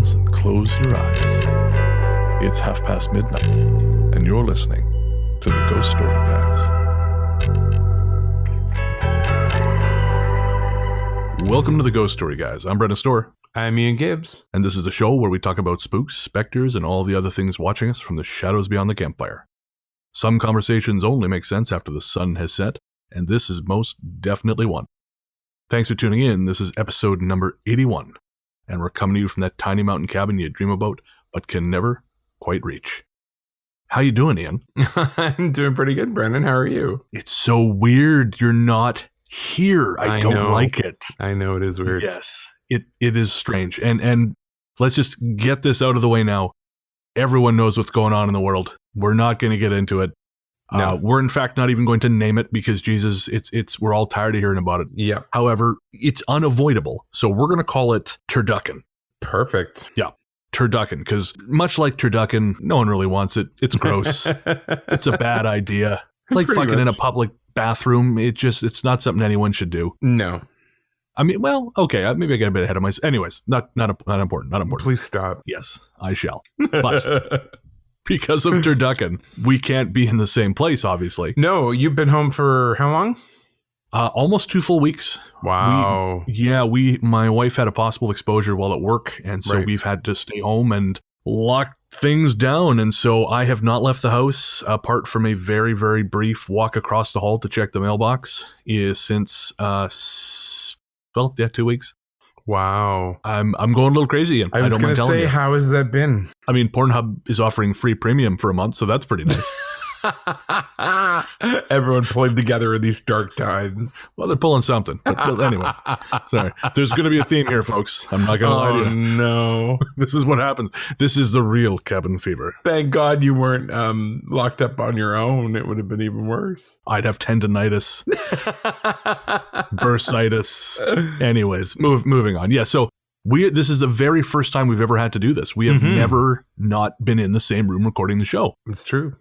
headphones and close your eyes. It's midnight, and you're listening to the Ghost Story Guys. Welcome to the Ghost Story Guys. I'm Brennan Storr. I'm Ian Gibbs. And this is a show where we talk about spooks, specters, and all the other things watching us from the shadows beyond the campfire. Some conversations only make sense after the sun has set, and this is most definitely one. Thanks for tuning in. This is episode number 81, and we're coming to you from that tiny mountain cabin you dream about, but can never quite reach. How you doing, Ian? I'm doing pretty good, Brennan. How are you? It's so weird you're not here. I don't like it. I know it is weird. Yes, it is strange. And let's just get this out of the way now. Everyone knows what's going on in the world. We're not going to get into it. No. We're in fact not even going to name it because Jesus, we're all tired of hearing about it. Yep. However, it's unavoidable. So we're going to call it turducken. Perfect. Yeah. Turducken, because much like turducken, no one really wants it. It's gross. It's a bad idea. Like Pretty fucking much. in a public bathroom. It's not something anyone should do. No. I mean, well, okay, maybe I get a bit ahead of myself. Anyways, not important. Please stop. Yes, I shall. But because of turducken, we can't be in the same place, obviously. No, you've been home for how long? Almost 2 full weeks. Wow. My wife had a possible exposure while at work, and so Right. we've had to stay home and lock things down. And so I have not left the house apart from a very, very brief walk across the hall to check the mailbox since 2 weeks. Wow. I'm going a little crazy again. I was don't going mind to telling say, you. how has that been? I mean, Pornhub is offering free premium for a month, so that's pretty nice. Everyone pulling together in these dark times. Well, they're pulling something. But anyway, sorry. There's going to be a theme here, folks. I'm not going to lie to you. No. This is what happens. This is the real cabin fever. Thank God you weren't locked up on your own. It would have been even worse. I'd have tendonitis, bursitis. Anyways, moving on. Yeah, so this is the very first time we've ever had to do this. We have never not been in the same room recording the show. It's true.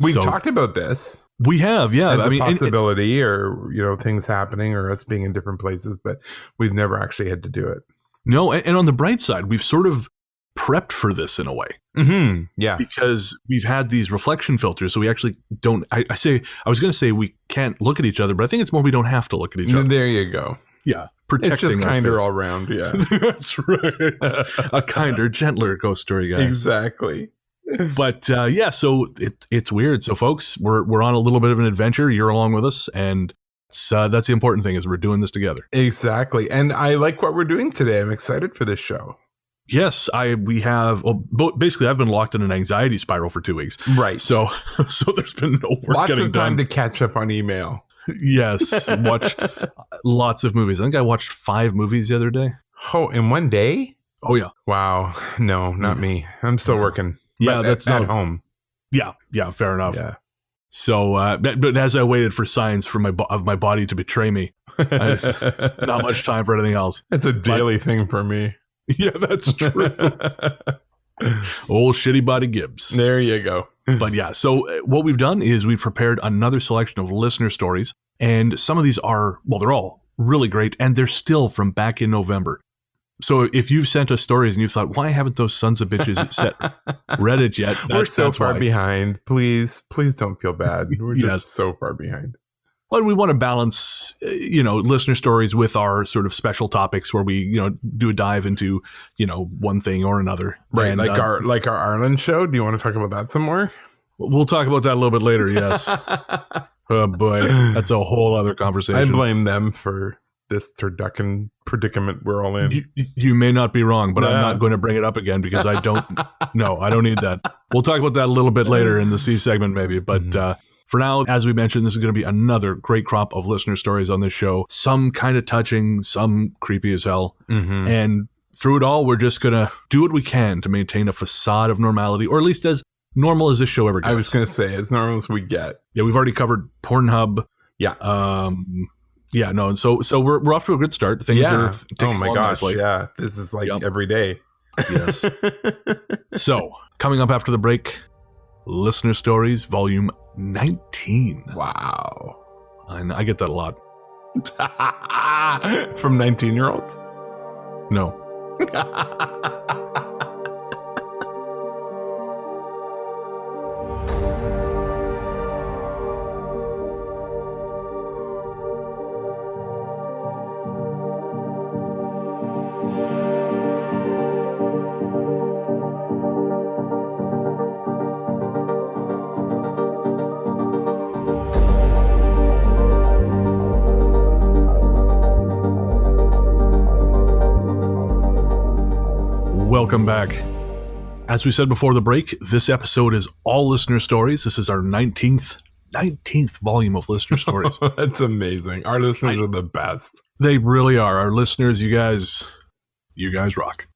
We've talked about this. We have, yeah. As a possibility or, things happening or us being in different places, but we've never actually had to do it. No, and on the bright side, we've sort of prepped for this in a way. Mm-hmm. Yeah. Because we've had these reflection filters, so we actually don't, I was going to say we can't look at each other, but I think it's more we don't have to look at each other. There you go. Yeah. Protecting it's just our kinder face. all around, yeah. That's right. A kinder, gentler ghost story, guys. Exactly. But so it's weird. So folks, we're on a little bit of an adventure. You're along with us, and that's the important thing is we're doing this together. Exactly. And I like what we're doing today. I'm excited for this show. Yes, we have. Well, basically, I've been locked in an anxiety spiral for 2 weeks. Right. So there's been no work Lots getting of time done. to catch up on email. Yes, watch lots of movies. I think I watched 5 movies the other day. Oh, in one day? Oh yeah. Wow. No, not me. I'm still working. Yeah, but that's at home. Yeah, fair enough. Yeah. So, but as I waited for signs from my body to betray me, not much time for anything else. It's a daily thing for me. Yeah, that's true. Old shitty body Gibbs. There you go. But yeah, so what we've done is we've prepared another selection of listener stories, and some of these are, well, they're all really great, and they're still from back in November. So if you've sent us stories and you thought, why haven't those sons of bitches read it yet? We're so far why. behind. Please don't feel bad. We're just so far behind. Well, we want to balance, listener stories with our sort of special topics where we, do a dive into, one thing or another. Right, and, like our Ireland show. Do you want to talk about that some more? We'll talk about that a little bit later, yes. Oh, boy. That's a whole other conversation. I blame them for this turducken predicament we're all in. You may not be wrong, but I'm not going to bring it up again because I don't need that. We'll talk about that a little bit later in the C segment maybe, but for now, as we mentioned, this is going to be another great crop of listener stories on this show. Some kind of touching, some creepy as hell. Mm-hmm. And through it all, we're just going to do what we can to maintain a facade of normality, or at least as normal as this show ever gets. I was going to say, as normal as we get. Yeah, we've already covered Pornhub. Yeah. And so we're off to a good start. Things are oh my gosh, nicely. yeah. This is like every day. Yes. So, coming up after the break, Listener Stories, Volume 19. Wow. I get that a lot. From 19-year-olds? No. welcome back. As we said before the break, this episode is all listener stories. This is our 19th volume of listener stories. That's amazing. Our listeners are the best. They really are. Our listeners, you guys rock.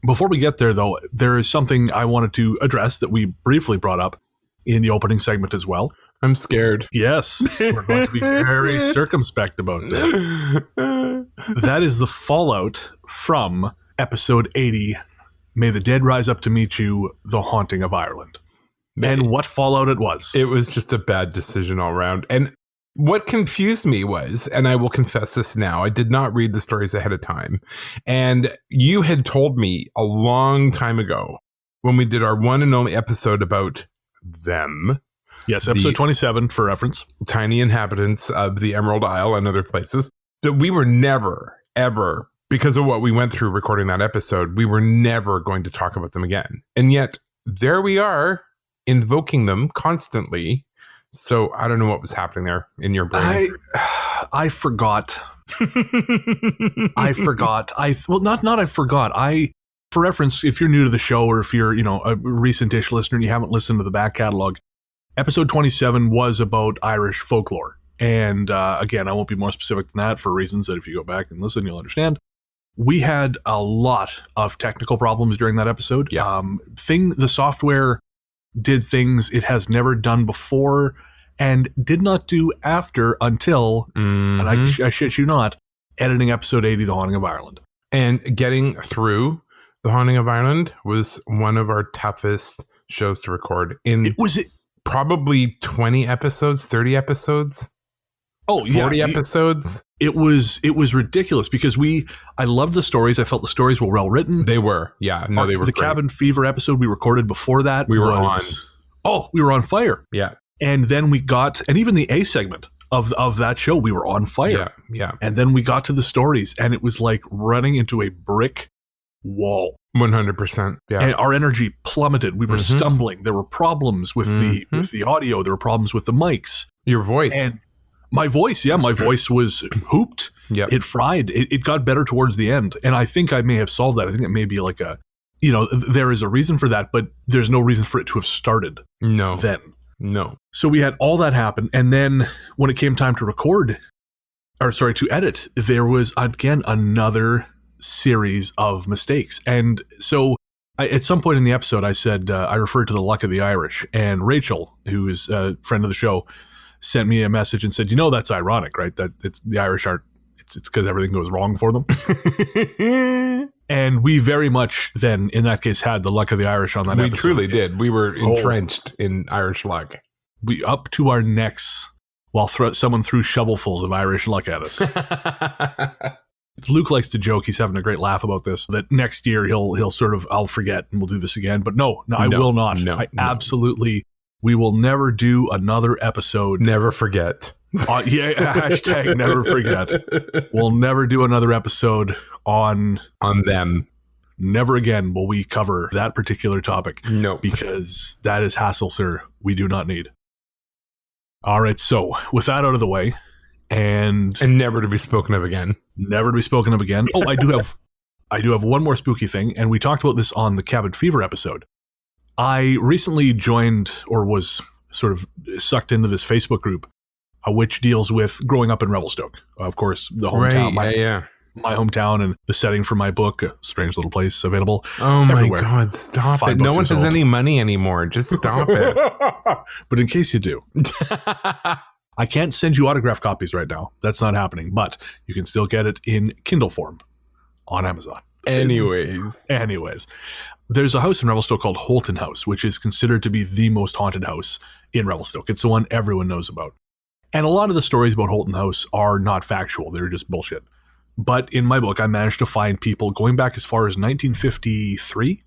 Before we get there, though, there is something I wanted to address that we briefly brought up in the opening segment as well. I'm scared. Yes, we're going to be very circumspect about this. That is the fallout from episode 80, May the Dead Rise Up to Meet You, The Haunting of Ireland. And what fallout it was. It was just a bad decision all around. And what confused me was, and I will confess this now, I did not read the stories ahead of time. And you had told me a long time ago when we did our one and only episode about them. Yes, episode 27 for reference. Tiny inhabitants of the Emerald Isle and other places. That we were never, ever, because of what we went through recording that episode, we were never going to talk about them again. And yet, there we are, invoking them constantly. So I don't know what was happening there in your brain. I forgot. I forgot. For reference, if you're new to the show or if you're, a recent-ish listener and you haven't listened to the back catalog, episode 27 was about Irish folklore. And again, I won't be more specific than that for reasons that if you go back and listen, you'll understand. We had a lot of technical problems during that episode. Yeah. The software did things it has never done before and did not do after until, and I shit you not, editing episode 80, The Haunting of Ireland. And getting through The Haunting of Ireland was one of our toughest shows to record. Probably 20 episodes, 30 episodes. 40 episodes. It was ridiculous because I loved the stories. I felt the stories were well written. They were. Yeah. No, they were. The great. Cabin Fever episode we recorded before that. We were on. Oh, we were on fire. Yeah. And then and even the A segment of that show, we were on fire. Yeah. Yeah. And then we got to the stories and it was like running into a brick wall. 100%. Yeah. And our energy plummeted. We were stumbling. There were problems with the audio. There were problems with the mics. Your voice. And my voice was hooped. Yep. It fried. It got better towards the end. And I think I may have solved that. I think it may be like there is a reason for that, but there's no reason for it to have started. No. Then. No. So we had all that happen. And then when it came time to edit, there was again another series of mistakes. And so at some point in the episode, I said, I referred to the luck of the Irish. And Rachel, who is a friend of the show, sent me a message and said, that's ironic, right? That it's the Irish aren't, it's because everything goes wrong for them. And we very much then, in that case, had the luck of the Irish on that episode. We truly did. We were entrenched in Irish luck. We up to our necks while someone threw shovelfuls of Irish luck at us. Luke likes to joke. He's having a great laugh about this. That next year he'll sort of, I'll forget and we'll do this again. But no, I will not. Absolutely. We will never do another episode. Never forget. Hashtag never forget. We'll never do another episode on them. Never again will we cover that particular topic. No. Because that is hassle, sir. We do not need. All right. So with that out of the way and never to be spoken of again. Never to be spoken of again. Oh, I do have one more spooky thing. And we talked about this on the Cabin Fever episode. I recently joined or was sort of sucked into this Facebook group, which deals with growing up in Revelstoke. Of course, the hometown, my hometown and the setting for my book, A Strange Little Place, available everywhere. My God, stop it. No one has any money anymore. Just stop it. But in case you do, I can't send you autograph copies right now. That's not happening, but you can still get it in Kindle form on Amazon. Anyways. There's a house in Revelstoke called Holton House, which is considered to be the most haunted house in Revelstoke. It's the one everyone knows about. And a lot of the stories about Holton House are not factual. They're just bullshit. But in my book, I managed to find people going back as far as 1953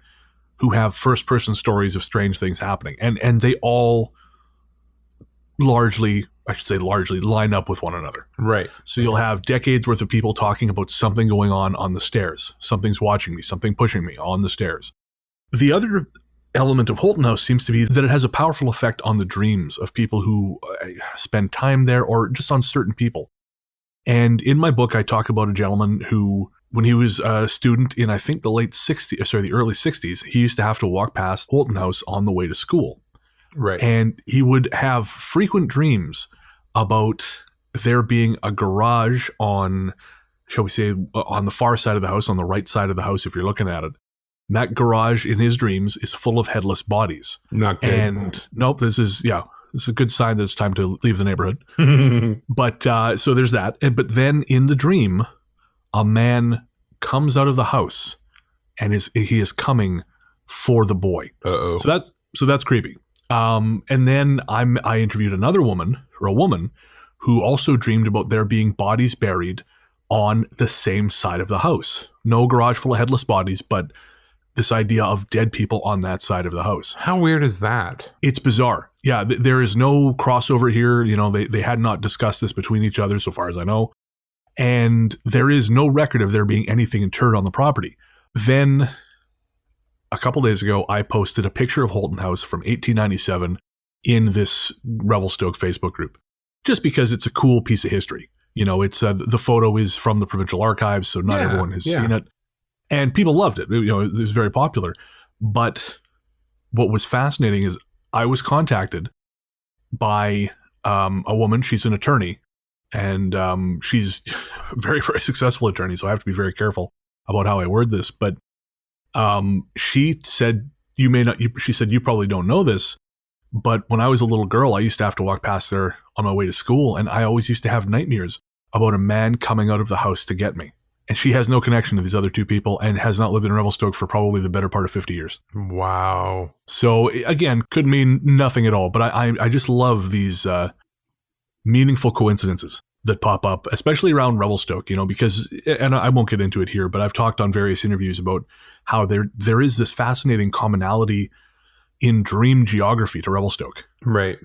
who have first-person stories of strange things happening. And they all largely line up with one another. Right. So you'll have decades worth of people talking about something going on the stairs. Something's watching me, something pushing me on the stairs. The other element of Holton House seems to be that it has a powerful effect on the dreams of people who spend time there or just on certain people. And in my book, I talk about a gentleman who when he was a student in, I think, the early 60s, he used to have to walk past Holton House on the way to school. Right. And he would have frequent dreams about there being a garage on, shall we say, on the far side of the house, on the right side of the house, if you're looking at it. And that garage in his dreams is full of headless bodies. Not good. And nope, this is a good sign that it's time to leave the neighborhood. But so there's that. But then in the dream, a man comes out of the house and he is coming for the boy. Uh-oh. So that's creepy. And then I interviewed a woman who also dreamed about there being bodies buried on the same side of the house. No garage full of headless bodies, but this idea of dead people on that side of the house. How weird is that? It's bizarre. Yeah, there is no crossover here. You know, they had not discussed this between each other, so far as I know. And there is no record of there being anything interred on the property. Then, a couple days ago, I posted a picture of Holton House from 1897 in this Revelstoke Facebook group, just because it's a cool piece of history. You know, it's the photo is from the Provincial Archives, so not everyone has seen it. And people loved it. You know, it was very popular. But what was fascinating is I was contacted by a woman. She's an attorney, and she's a very, very successful attorney, so I have to be very careful about how I word this. But she said, she said, you probably don't know this, but when I was a little girl, I used to have to walk past there on my way to school, and I always used to have nightmares about a man coming out of the house to get me. And she has no connection to these other two people and has not lived in Revelstoke for probably the better part of 50 years. Wow. So again, could mean nothing at all, but I just love these meaningful coincidences that pop up, especially around Revelstoke, you know, because, and I won't get into it here, but I've talked on various interviews about how there is this fascinating commonality in dream geography to Revelstoke. Right.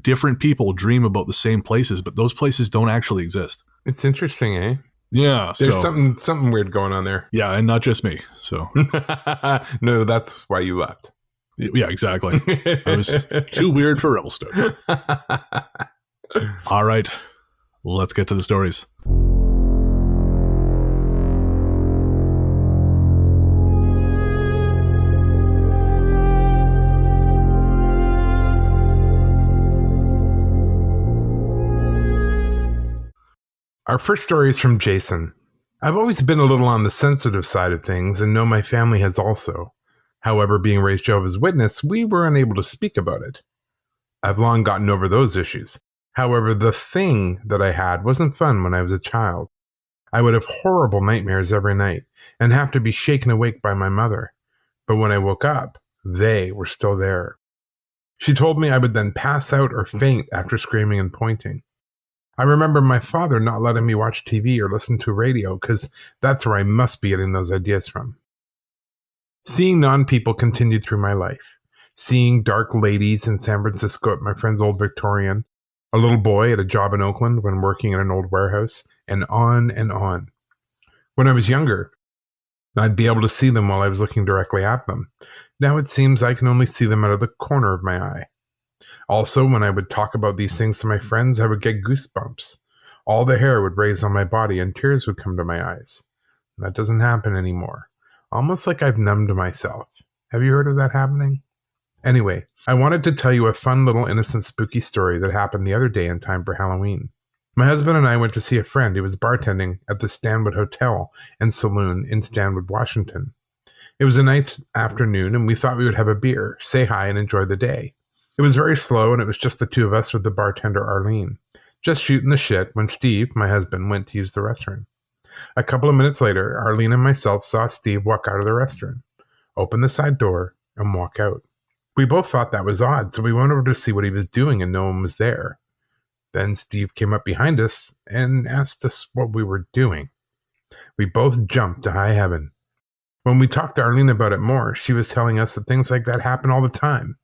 Different people dream about the same places, but those places don't actually exist. It's interesting, eh? Yeah. There's something weird going on there. Yeah, and not just me. So no, that's why you left. Yeah, exactly. I was too weird for Revelstoke. All right, let's get to the stories. Our first story is from Jason. I've always been a little on the sensitive side of things and know my family has also. However, being raised Jehovah's Witness, we were unable to speak about it. I've long gotten over those issues. However, the thing that I had wasn't fun when I was a child. I would have horrible nightmares every night and have to be shaken awake by my mother. But when I woke up, they were still there. She told me I would then pass out or faint after screaming and pointing. I remember my father not letting me watch TV or listen to radio because that's where I must be getting those ideas from. Seeing non-people continued through my life. Seeing dark ladies in San Francisco at my friend's old Victorian, a little boy at a job in Oakland when working in an old warehouse, and on and on. When I was younger, I'd be able to see them while I was looking directly at them. Now it seems I can only see them out of the corner of my eye. Also, when I would talk about these things to my friends, I would get goosebumps. All the hair would raise on my body and tears would come to my eyes. That doesn't happen anymore. Almost like I've numbed myself. Have you heard of that happening? Anyway, I wanted to tell you a fun little innocent spooky story that happened the other day in time for Halloween. My husband and I went to see a friend who was bartending at the Stanwood Hotel and Saloon in Stanwood, Washington. It was a nice afternoon and we thought we would have a beer, say hi, and enjoy the day. It was very slow and it was just the two of us with the bartender Arlene, just shooting the shit when Steve, my husband, went to use the restroom. A couple of minutes later, Arlene and myself saw Steve walk out of the restroom, open the side door, and walk out. We both thought that was odd, so we went over to see what he was doing and no one was there. Then Steve came up behind us and asked us what we were doing. We both jumped to high heaven. When we talked to Arlene about it more, she was telling us that things like that happen all the time.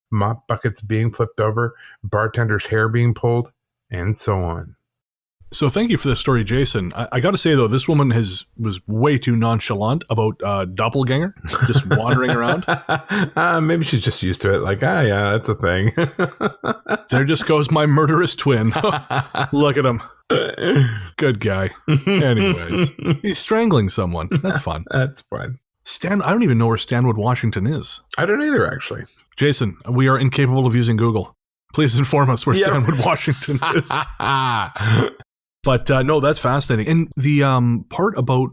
Mop buckets being flipped over, bartender's hair being pulled, and so on. So thank you for this story, Jason. I got to say, though, this woman was way too nonchalant about doppelganger, just wandering around. Maybe she's just used to it. Like, yeah, that's a thing. There just goes my murderous twin. Look at him. Good guy. Anyways, he's strangling someone. That's fun. That's fun. Stan, I don't even know where Stanwood, Washington is. I don't either, actually. Jason, we are incapable of using Google. Please inform us where Stanwood, Washington is. But no, that's fascinating. And the part about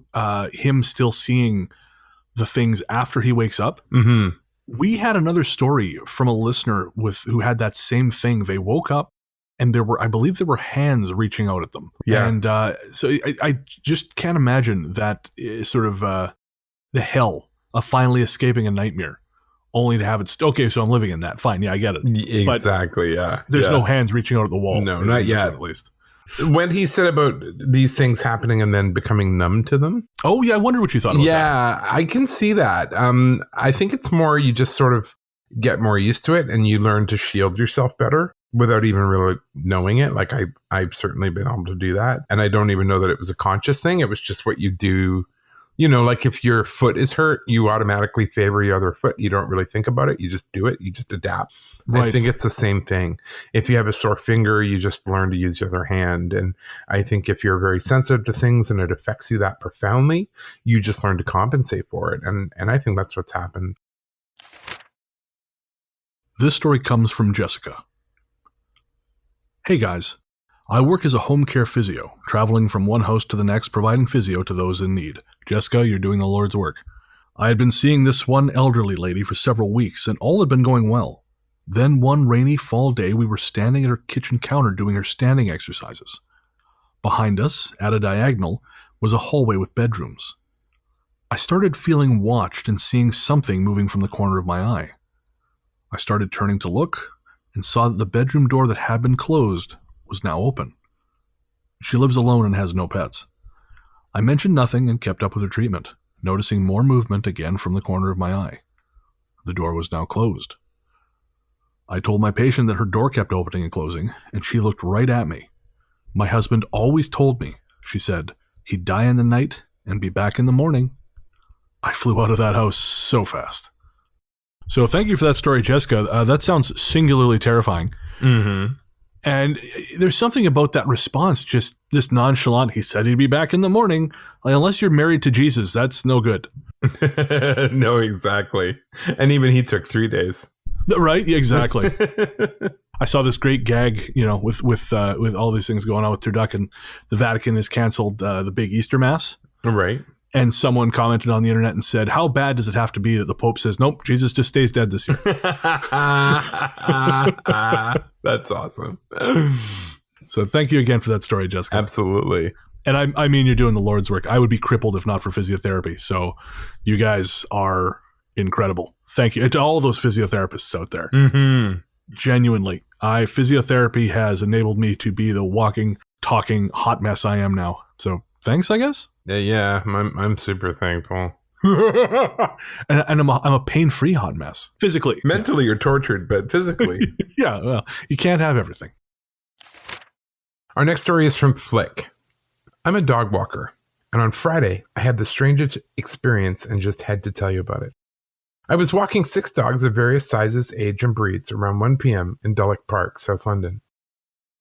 him still seeing the things after he wakes up, we had another story from a listener who had that same thing. They woke up and I believe there were hands reaching out at them. Yeah. And so I just can't imagine that sort of the hell of finally escaping a nightmare. Only to have it. Okay, so I'm living in that. Fine, yeah, I get it. Exactly, yeah. There's no hands reaching out at the wall. No, not yet. At least. When he said about these things happening and then becoming numb to them. Oh, yeah, I wonder what you thought about that. Yeah, I can see that. I think it's more you just sort of get more used to it and you learn to shield yourself better without even really knowing it. Like I've certainly been able to do that. And I don't even know that it was a conscious thing. It was just what you do. You know, like if your foot is hurt, you automatically favor your other foot. You don't really think about it. You just do it. You just adapt. Right. I think it's the same thing. If you have a sore finger, you just learn to use your other hand. And I think if you're very sensitive to things and it affects you that profoundly, you just learn to compensate for it. And I think that's what's happened. This story comes from Jessica. Hey guys, I work as a home care physio, traveling from one house to the next, providing physio to those in need. Jessica, you're doing the Lord's work. I had been seeing this one elderly lady for several weeks, and all had been going well. Then one rainy fall day, we were standing at her kitchen counter doing her standing exercises. Behind us, at a diagonal, was a hallway with bedrooms. I started feeling watched and seeing something moving from the corner of my eye. I started turning to look, and saw that the bedroom door that had been closed was now open. She lives alone and has no pets. I mentioned nothing and kept up with her treatment, noticing more movement again from the corner of my eye. The door was now closed. I told my patient that her door kept opening and closing, and she looked right at me. My husband always told me, she said, he'd die in the night and be back in the morning. I flew out of that house so fast. So thank you for that story, Jessica. That sounds singularly terrifying. Mm-hmm. And there's something about that response, just this nonchalant, he said he'd be back in the morning. Like, unless you're married to Jesus, that's no good. No, exactly. And even he took 3 days. Right? Yeah, exactly. I saw this great gag, you know, with all these things going on with turducken. The Vatican has canceled the big Easter Mass. Right. And someone commented on the internet and said, how bad does it have to be that the Pope says, nope, Jesus just stays dead this year? That's awesome. So thank you again for that story, Jessica. Absolutely. And I mean, you're doing the Lord's work. I would be crippled if not for physiotherapy. So you guys are incredible. Thank you. And to all those physiotherapists out there. Mm-hmm. Genuinely, physiotherapy has enabled me to be the walking, talking hot mess I am now. So thanks, I guess. Yeah, I'm super thankful. and I'm a pain-free hot mess. Physically. Mentally, you're tortured, but physically. Yeah, well, you can't have everything. Our next story is from Flick. I'm a dog walker, and on Friday, I had the strangest experience and just had to tell you about it. I was walking 6 dogs of various sizes, age, and breeds around 1 p.m. in Dulwich Park, South London.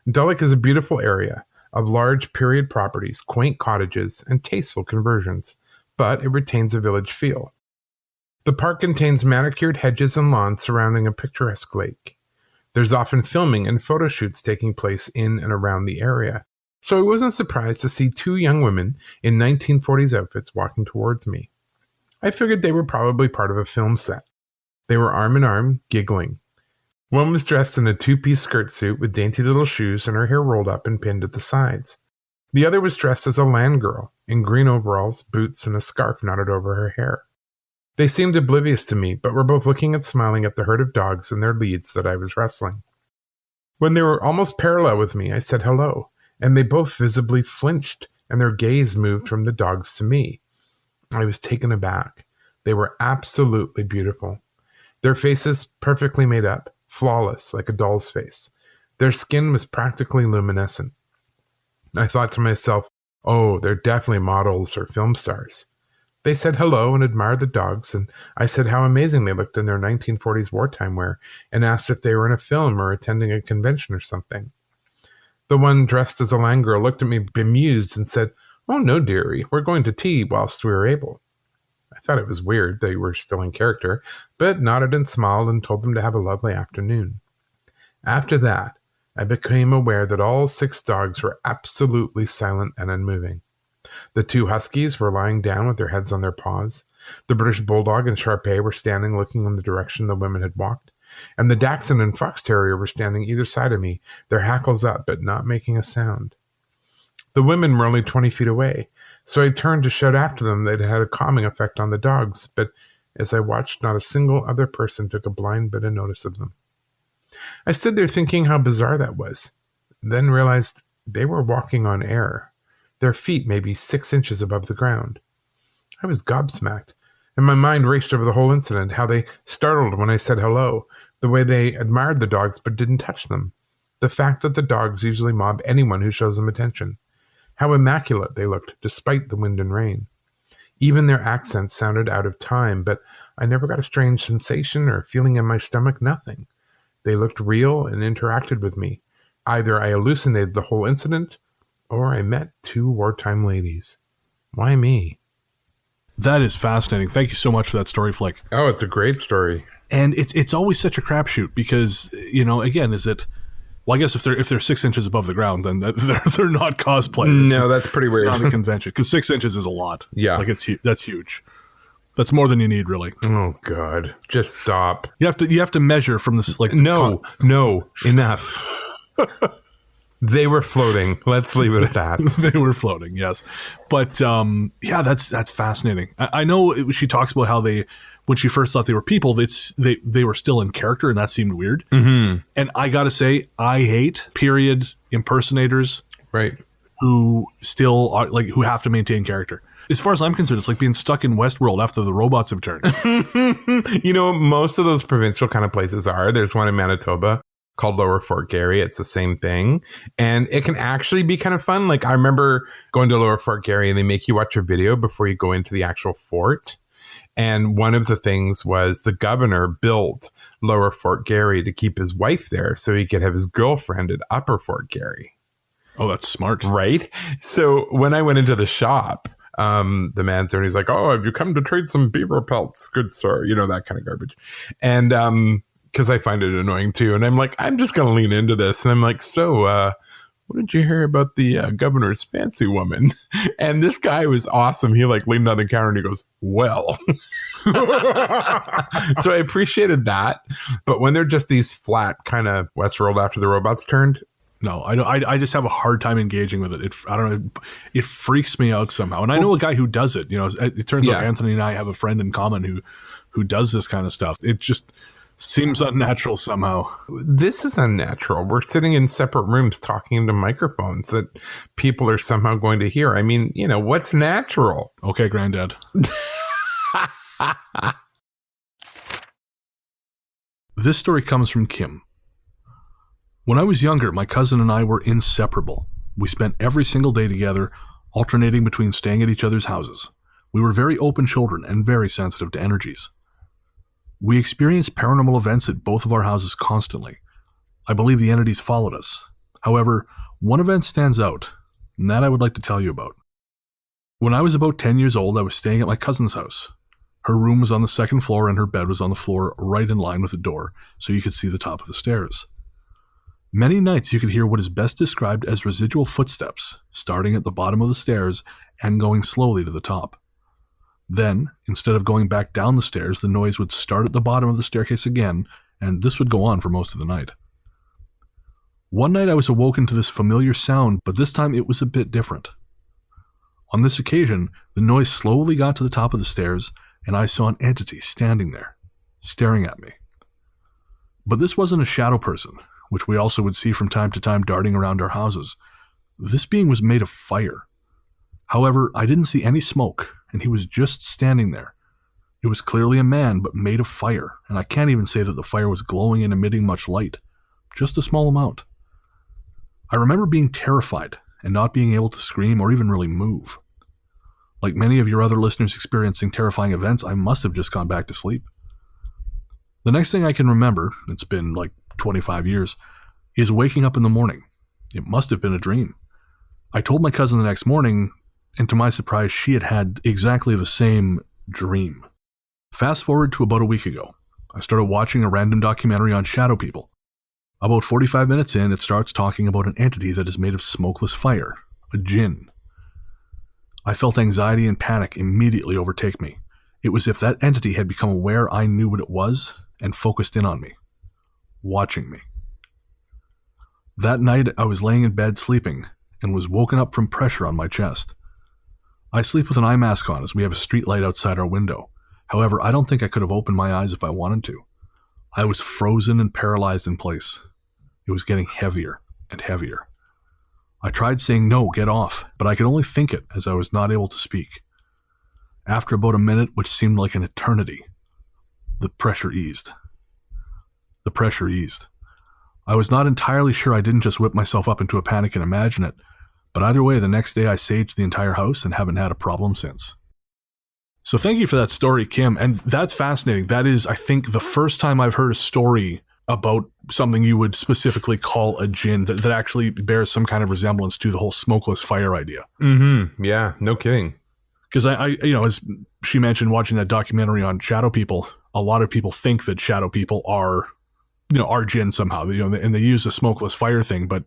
Dulwich is a beautiful area of large period properties, quaint cottages, and tasteful conversions, but it retains a village feel. The park contains manicured hedges and lawns surrounding a picturesque lake. There's often filming and photo shoots taking place in and around the area, so I wasn't surprised to see 2 young women in 1940s outfits walking towards me. I figured they were probably part of a film set. They were arm in arm, giggling. One was dressed in a 2-piece skirt suit with dainty little shoes and her hair rolled up and pinned at the sides. The other was dressed as a land girl, in green overalls, boots, and a scarf knotted over her hair. They seemed oblivious to me, but were both looking and smiling at the herd of dogs and their leads that I was wrestling. When they were almost parallel with me, I said hello, and they both visibly flinched, and their gaze moved from the dogs to me. I was taken aback. They were absolutely beautiful. Their faces perfectly made up, flawless, like a doll's face. Their skin was practically luminescent. I thought to myself, oh, they're definitely models or film stars. They said hello and admired the dogs, and I said how amazing they looked in their 1940s wartime wear and asked if they were in a film or attending a convention or something. The one dressed as a line girl looked at me bemused and said, "Oh, no, dearie, we're going to tea whilst we are able." I thought it was weird they were still in character, but nodded and smiled and told them to have a lovely afternoon. After that, I became aware that all 6 dogs were absolutely silent and unmoving. The 2 huskies were lying down with their heads on their paws. The British Bulldog and Shar-Pei were standing looking in the direction the women had walked. And the Dachshund and Fox Terrier were standing either side of me, their hackles up but not making a sound. The women were only 20 feet away, so I turned to shout after them that it had a calming effect on the dogs, but as I watched, not a single other person took a blind bit of notice of them. I stood there thinking how bizarre that was, then realized they were walking on air, their feet maybe 6 inches above the ground. I was gobsmacked, and my mind raced over the whole incident, how they startled when I said hello, the way they admired the dogs but didn't touch them, the fact that the dogs usually mob anyone who shows them attention, how immaculate they looked despite the wind and rain. Even their accents sounded out of time, but I never got a strange sensation or feeling in my stomach, nothing. They looked real and interacted with me. Either I hallucinated the whole incident, or I met 2 wartime ladies. Why me? That is fascinating. Thank you so much for that story, Flick. Oh, it's a great story. And it's always such a crapshoot because, again, is it... Well, I guess if they're 6 inches above the ground, then they're not cosplayers. No, that's pretty weird. It's not a convention because 6 inches is a lot. Yeah, that's huge. That's more than you need, really. Oh God, just stop. You have to measure from this. No, enough. They were floating. Let's leave it at that. They were floating, yes. But that's fascinating. I know she talks about how when she first thought they were people, they were still in character, and that seemed weird. Mm-hmm. And I gotta say, I hate period impersonators, right? Who still are who have to maintain character. As far as I'm concerned, it's like being stuck in Westworld after the robots have turned. Most of those provincial kind of places are. There's one in Manitoba called Lower Fort Garry. It's the same thing. And it can actually be kind of fun. Like, I remember going to Lower Fort Garry and they make you watch a video before you go into the actual fort. And one of the things was the governor built Lower Fort Garry to keep his wife there so he could have his girlfriend at Upper Fort Garry. Oh, that's smart. Right? So when I went into the shop, the man's there and he's like, "Oh, have you come to trade some beaver pelts? Good sir." That kind of garbage. And because I find it annoying too. And I'm like, I'm just going to lean into this. And I'm like, "So, what did you hear about the governor's fancy woman?" And this guy was awesome. He leaned on the counter and he goes, "Well." So I appreciated that. But when they're just these flat kind of Westworld after the robots turned. No, I just have a hard time engaging with it. I don't know. It freaks me out somehow. And I know a guy who does it. It turns out Anthony and I have a friend in common who does this kind of stuff. It just seems unnatural somehow. This is unnatural. We're sitting in separate rooms talking into microphones that people are somehow going to hear. I mean, what's natural? Okay, Granddad. This story comes from Kim. When I was younger, my cousin and I were inseparable. We spent every single day together, alternating between staying at each other's houses. We were very open children and very sensitive to energies. We experienced paranormal events at both of our houses constantly. I believe the entities followed us. However, one event stands out, and that I would like to tell you about. When I was about 10 years old, I was staying at my cousin's house. Her room was on the 2nd floor and her bed was on the floor right in line with the door, so you could see the top of the stairs. Many nights you could hear what is best described as residual footsteps, starting at the bottom of the stairs and going slowly to the top. Then, instead of going back down the stairs, the noise would start at the bottom of the staircase again, and this would go on for most of the night. One night I was awoken to this familiar sound, but this time it was a bit different. On this occasion, the noise slowly got to the top of the stairs, and I saw an entity standing there, staring at me. But this wasn't a shadow person, which we also would see from time to time darting around our houses. This being was made of fire. However, I didn't see any smoke, and he was just standing there. It was clearly a man, but made of fire, and I can't even say that the fire was glowing and emitting much light, just a small amount. I remember being terrified and not being able to scream or even really move. Like many of your other listeners experiencing terrifying events, I must have just gone back to sleep. The next thing I can remember, it's been 25 years, is waking up in the morning. It must have been a dream. I told my cousin the next morning, and to my surprise, she had had exactly the same dream. Fast forward to about a week ago. I started watching a random documentary on shadow people. About 45 minutes in, it starts talking about an entity that is made of smokeless fire, a jinn. I felt anxiety and panic immediately overtake me. It was as if that entity had become aware I knew what it was and focused in on me, watching me. That night, I was laying in bed sleeping and was woken up from pressure on my chest. I sleep with an eye mask on as we have a street light outside our window. However, I don't think I could have opened my eyes if I wanted to. I was frozen and paralyzed in place. It was getting heavier and heavier. I tried saying no, get off, but I could only think it as I was not able to speak. After about a minute, which seemed like an eternity, the pressure eased. I was not entirely sure I didn't just whip myself up into a panic and imagine it, but either way, the next day I saged the entire house and haven't had a problem since. So thank you for that story, Kim, and that's fascinating. That is, I think, the first time I've heard a story about something you would specifically call a jinn that actually bears some kind of resemblance to the whole smokeless fire idea. Mm-hmm. Yeah, no kidding. Because I, as she mentioned, watching that documentary on shadow people, a lot of people think that shadow people are jinn somehow, and they use the smokeless fire thing. But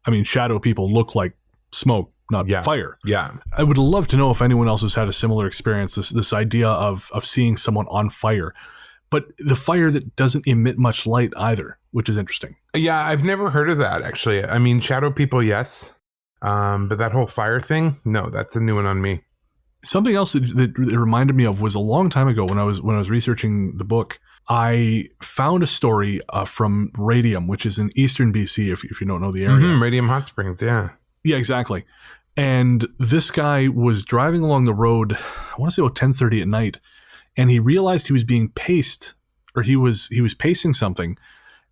I mean, shadow people look like smoke, not fire. Yeah. I would love to know if anyone else has had a similar experience, this idea of seeing someone on fire, but the fire that doesn't emit much light either, which is interesting. Yeah, I've never heard of that, actually. I mean, shadow people, yes. But that whole fire thing, no, that's a new one on me. Something else that it reminded me of was a long time ago when I was researching the book. I found a story from Radium, which is in eastern BC, if you don't know the area. Mm-hmm, Radium Hot Springs, yeah. Yeah, exactly. And this guy was driving along the road, I want to say about 10:30 at night, and he realized he was being paced, or he was pacing something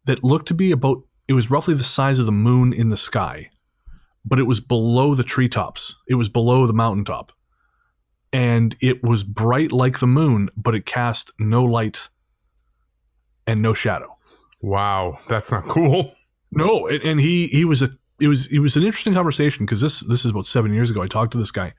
that looked to be it was roughly the size of the moon in the sky, but it was below the treetops. It was below the mountaintop. And it was bright like the moon, but it cast no light and no shadow. Wow, that's not cool. No, and it was an interesting conversation, because this is about 7 years ago. I talked to this guy,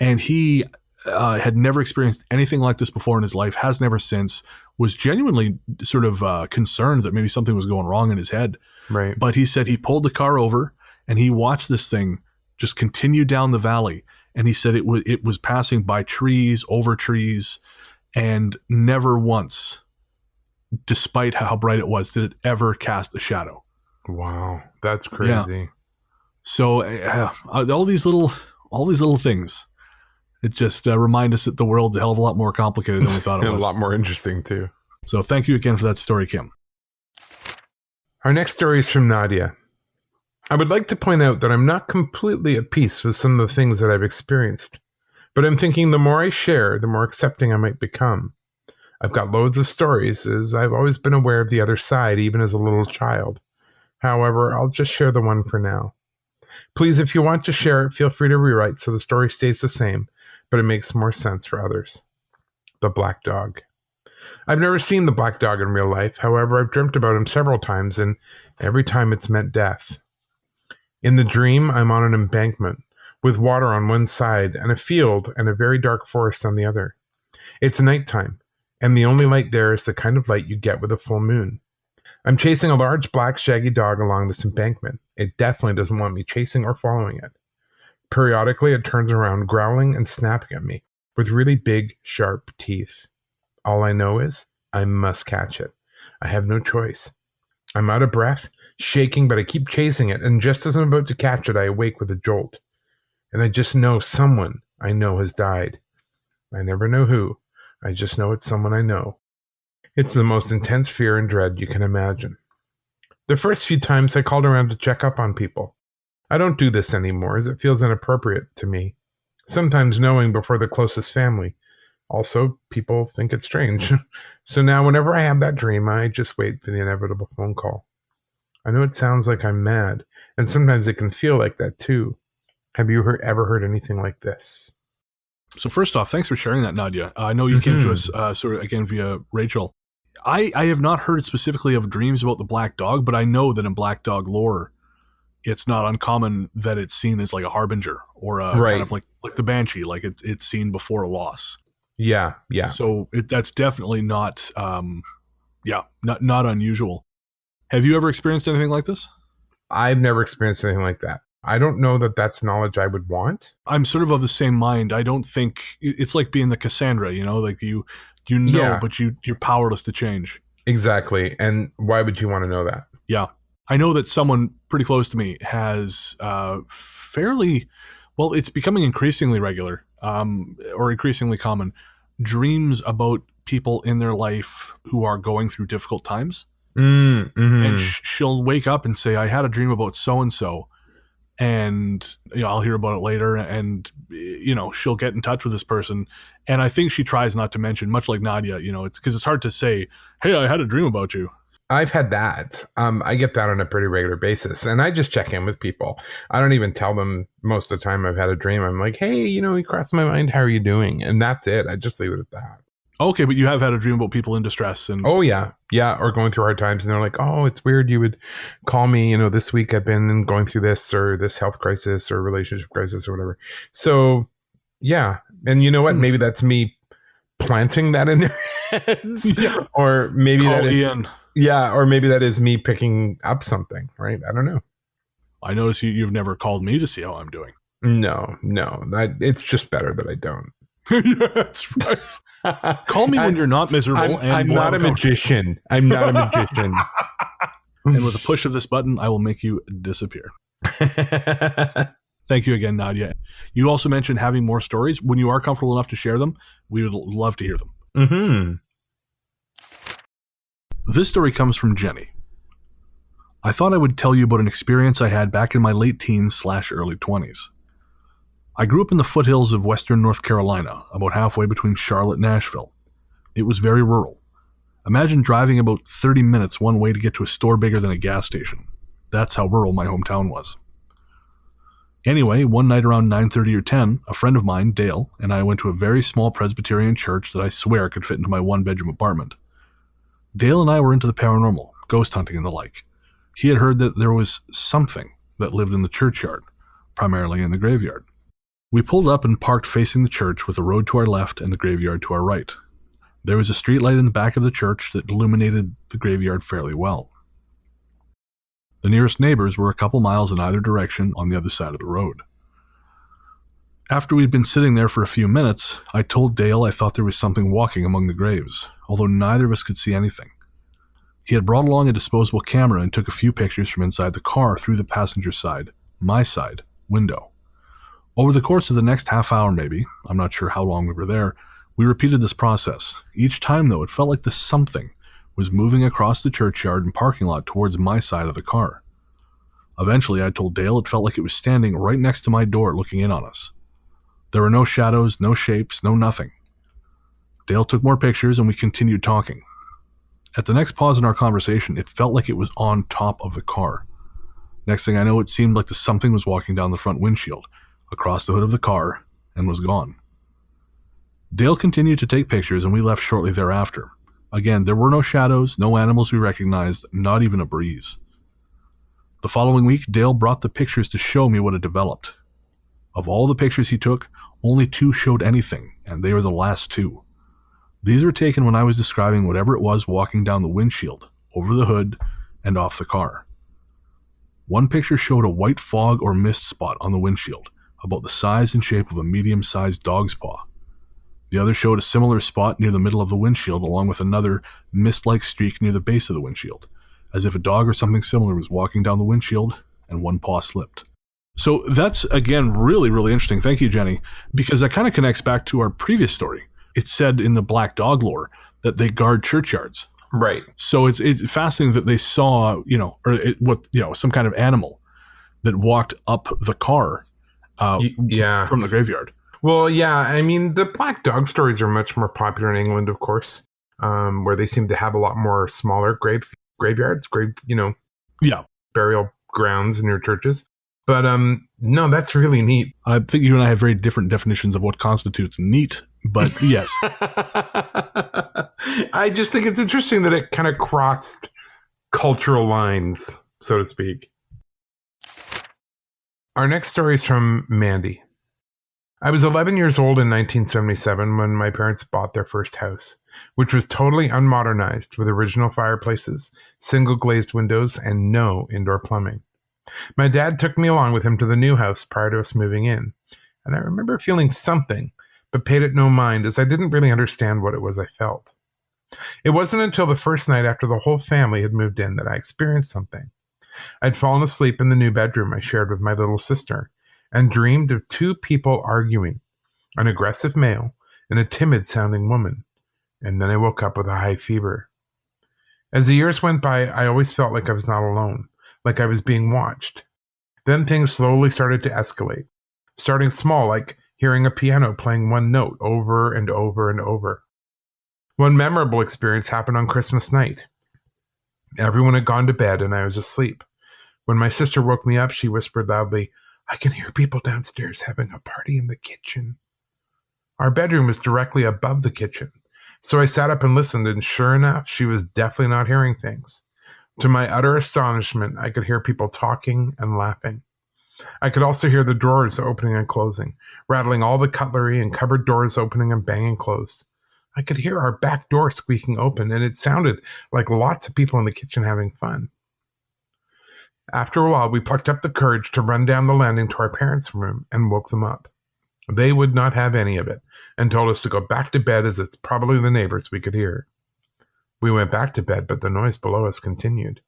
and he had never experienced anything like this before in his life, has never since, was genuinely sort of concerned that maybe something was going wrong in his head. Right. But he said he pulled the car over and he watched this thing just continue down the valley. And he said it was passing by trees, over trees, and never once, despite how bright it was, did it ever cast a shadow. Wow, that's crazy. Yeah. So all these little things, it just remind us that the world's a hell of a lot more complicated than we thought it was. And a lot more interesting too. So thank you again for that story, Kim. Our next story is from Nadia. I would like to point out that I'm not completely at peace with some of the things that I've experienced, but I'm thinking the more I share, the more accepting I might become. I've got loads of stories, as I've always been aware of the other side, even as a little child. However, I'll just share the one for now. Please, if you want to share it, feel free to rewrite so the story stays the same, but it makes more sense for others. The Black Dog. I've never seen the Black Dog in real life. However, I've dreamt about him several times, and every time it's meant death. In the dream, I'm on an embankment with water on one side and a field and a very dark forest on the other. It's nighttime, and the only light there is the kind of light you get with a full moon. I'm chasing a large black shaggy dog along this embankment. It definitely doesn't want me chasing or following it. Periodically, it turns around, growling and snapping at me with really big, sharp teeth. All I know is I must catch it. I have no choice. I'm out of breath, shaking, but I keep chasing it, and just as I'm about to catch it, I awake with a jolt. And I just know someone I know has died. I never know who. I just know it's someone I know. It's the most intense fear and dread you can imagine. The first few times I called around to check up on people. I don't do this anymore, as it feels inappropriate to me. Sometimes knowing before the closest family. Also, people think it's strange. So now whenever I have that dream, I just wait for the inevitable phone call. I know it sounds like I'm mad, and sometimes it can feel like that too. Have you ever heard anything like this? So first off, thanks for sharing that, Nadia. I know you came to us sort of again via Rachel. I have not heard specifically of dreams about the Black Dog, but I know that in Black Dog lore, it's not uncommon that it's seen as like a harbinger or a Right. kind of like the banshee, like it's seen before a loss. Yeah. Yeah. So that's definitely not, not unusual. Have you ever experienced anything like this? I've never experienced anything like that. I don't know that that's knowledge I would want. I'm sort of the same mind. I don't think it's like being the Cassandra, like you Yeah. but you're powerless to change. Exactly. And why would you want to know that? Yeah. I know that someone pretty close to me has it's becoming increasingly regular, or increasingly common, dreams about people in their life who are going through difficult times. Mm-hmm. And she'll wake up and say, I had a dream about so-and-so, and I'll hear about it later, and she'll get in touch with this person, and I think she tries not to mention, much like Nadia, it's because it's hard to say, hey, I had a dream about you. I've had that. I get that on a pretty regular basis, and I just check in with people. I don't even tell them most of the time I've had a dream. I'm like, hey, you crossed my mind, how are you doing? And that's it. I just leave it at that. Okay, but you have had a dream about people in distress. Oh, yeah, or going through hard times, and they're like, oh, it's weird you would call me, this week I've been going through this or this health crisis or relationship crisis or whatever. So, yeah, and you know what? Maybe that's me planting that in their heads, or maybe Call that is Ian. Yeah, or maybe that is me picking up something, right? I don't know. I notice you've never called me to see how I'm doing. No, it's just better that I don't. Yeah, that's right. Call me when you're not miserable. I'm not a magician. I'm not a magician. And with a push of this button, I will make you disappear. Thank you again, Nadia. You also mentioned having more stories. When you are comfortable enough to share them, we would love to hear them. Mm-hmm. This story comes from Jenny. I thought I would tell you about an experience I had back in my late teens / early 20s. I grew up in the foothills of western North Carolina, about halfway between Charlotte and Nashville. It was very rural. Imagine driving about 30 minutes one way to get to a store bigger than a gas station. That's how rural my hometown was. Anyway, one night around 9:30 or 10, a friend of mine, Dale, and I went to a very small Presbyterian church that I swear could fit into my one-bedroom apartment. Dale and I were into the paranormal, ghost hunting and the like. He had heard that there was something that lived in the churchyard, primarily in the graveyard. We pulled up and parked facing the church with the road to our left and the graveyard to our right. There was a streetlight in the back of the church that illuminated the graveyard fairly well. The nearest neighbors were a couple miles in either direction on the other side of the road. After we'd been sitting there for a few minutes, I told Dale I thought there was something walking among the graves, although neither of us could see anything. He had brought along a disposable camera and took a few pictures from inside the car through the passenger side, my side, window. Over the course of the next half hour maybe, I'm not sure how long we were there, we repeated this process. Each time, though, it felt like the something was moving across the churchyard and parking lot towards my side of the car. Eventually, I told Dale it felt like it was standing right next to my door looking in on us. There were no shadows, no shapes, no nothing. Dale took more pictures and we continued talking. At the next pause in our conversation, it felt like it was on top of the car. Next thing I know, it seemed like the something was walking down the front windshield, across the hood of the car, and was gone. Dale continued to take pictures and we left shortly thereafter. Again, there were no shadows, no animals we recognized, not even a breeze. The following week, Dale brought the pictures to show me what had developed. Of all the pictures he took, only 2 showed anything, and they were the last 2. These were taken when I was describing whatever it was walking down the windshield, over the hood, and off the car. One picture showed a white fog or mist spot on the windshield, about the size and shape of a medium-sized dog's paw. The other showed a similar spot near the middle of the windshield, along with another mist-like streak near the base of the windshield, as if a dog or something similar was walking down the windshield and one paw slipped. So that's, again, really, really interesting. Thank you, Jenny, because that kind of connects back to our previous story. It said in the black dog lore that they guard churchyards. Right. So it's fascinating that they saw, some kind of animal that walked up the car from the graveyard. Well, yeah, I mean, the black dog stories are much more popular in England, of course, where they seem to have a lot more smaller graveyards, burial grounds in your churches. But no, that's really neat. I think you and I have very different definitions of what constitutes neat, but yes. I just think it's interesting that it kind of crossed cultural lines, so to speak. Our next story is from Mandy. I was 11 years old in 1977 when my parents bought their first house, which was totally unmodernized with original fireplaces, single glazed windows, and no indoor plumbing. My dad took me along with him to the new house prior to us moving in, and I remember feeling something, but paid it no mind as I didn't really understand what it was I felt. It wasn't until the first night after the whole family had moved in that I experienced something. I'd fallen asleep in the new bedroom I shared with my little sister, and dreamed of two people arguing, an aggressive male and a timid-sounding woman, and then I woke up with a high fever. As the years went by, I always felt like I was not alone, like I was being watched. Then things slowly started to escalate, starting small, like hearing a piano playing one note over and over and over. One memorable experience happened on Christmas night. Everyone had gone to bed and I was asleep. When my sister woke me up, she whispered loudly, "I can hear people downstairs having a party in the kitchen." Our bedroom was directly above the kitchen, so I sat up and listened, and sure enough, she was definitely not hearing things. To my utter astonishment, I could hear people talking and laughing. I could also hear the drawers opening and closing, rattling all the cutlery and cupboard doors opening and banging closed. I could hear our back door squeaking open, and it sounded like lots of people in the kitchen having fun. After a while, we plucked up the courage to run down the landing to our parents' room and woke them up. They would not have any of it and told us to go back to bed as it's probably the neighbors we could hear. We went back to bed, but the noise below us continued.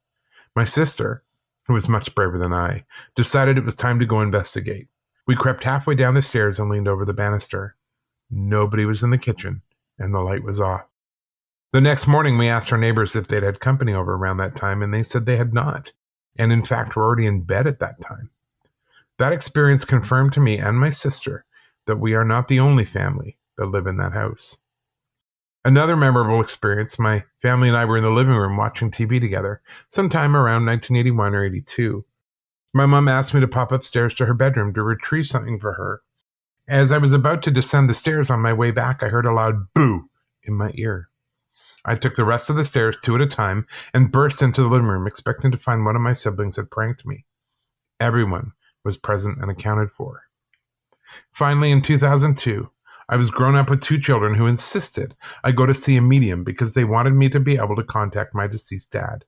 My sister, who was much braver than I, decided it was time to go investigate. We crept halfway down the stairs and leaned over the banister. Nobody was in the kitchen, and the light was off. The next morning, we asked our neighbors if they'd had company over around that time, and they said they had not, and in fact were already in bed at that time. That experience confirmed to me and my sister that we are not the only family that live in that house. Another memorable experience, my family and I were in the living room watching TV together, sometime around 1981 or 82. My mom asked me to pop upstairs to her bedroom to retrieve something for her. As I was about to descend the stairs on my way back, I heard a loud boo in my ear. I took the rest of the stairs two at a time and burst into the living room, expecting to find one of my siblings had pranked me. Everyone was present and accounted for. Finally, in 2002, I was grown up with two children who insisted I go to see a medium because they wanted me to be able to contact my deceased dad.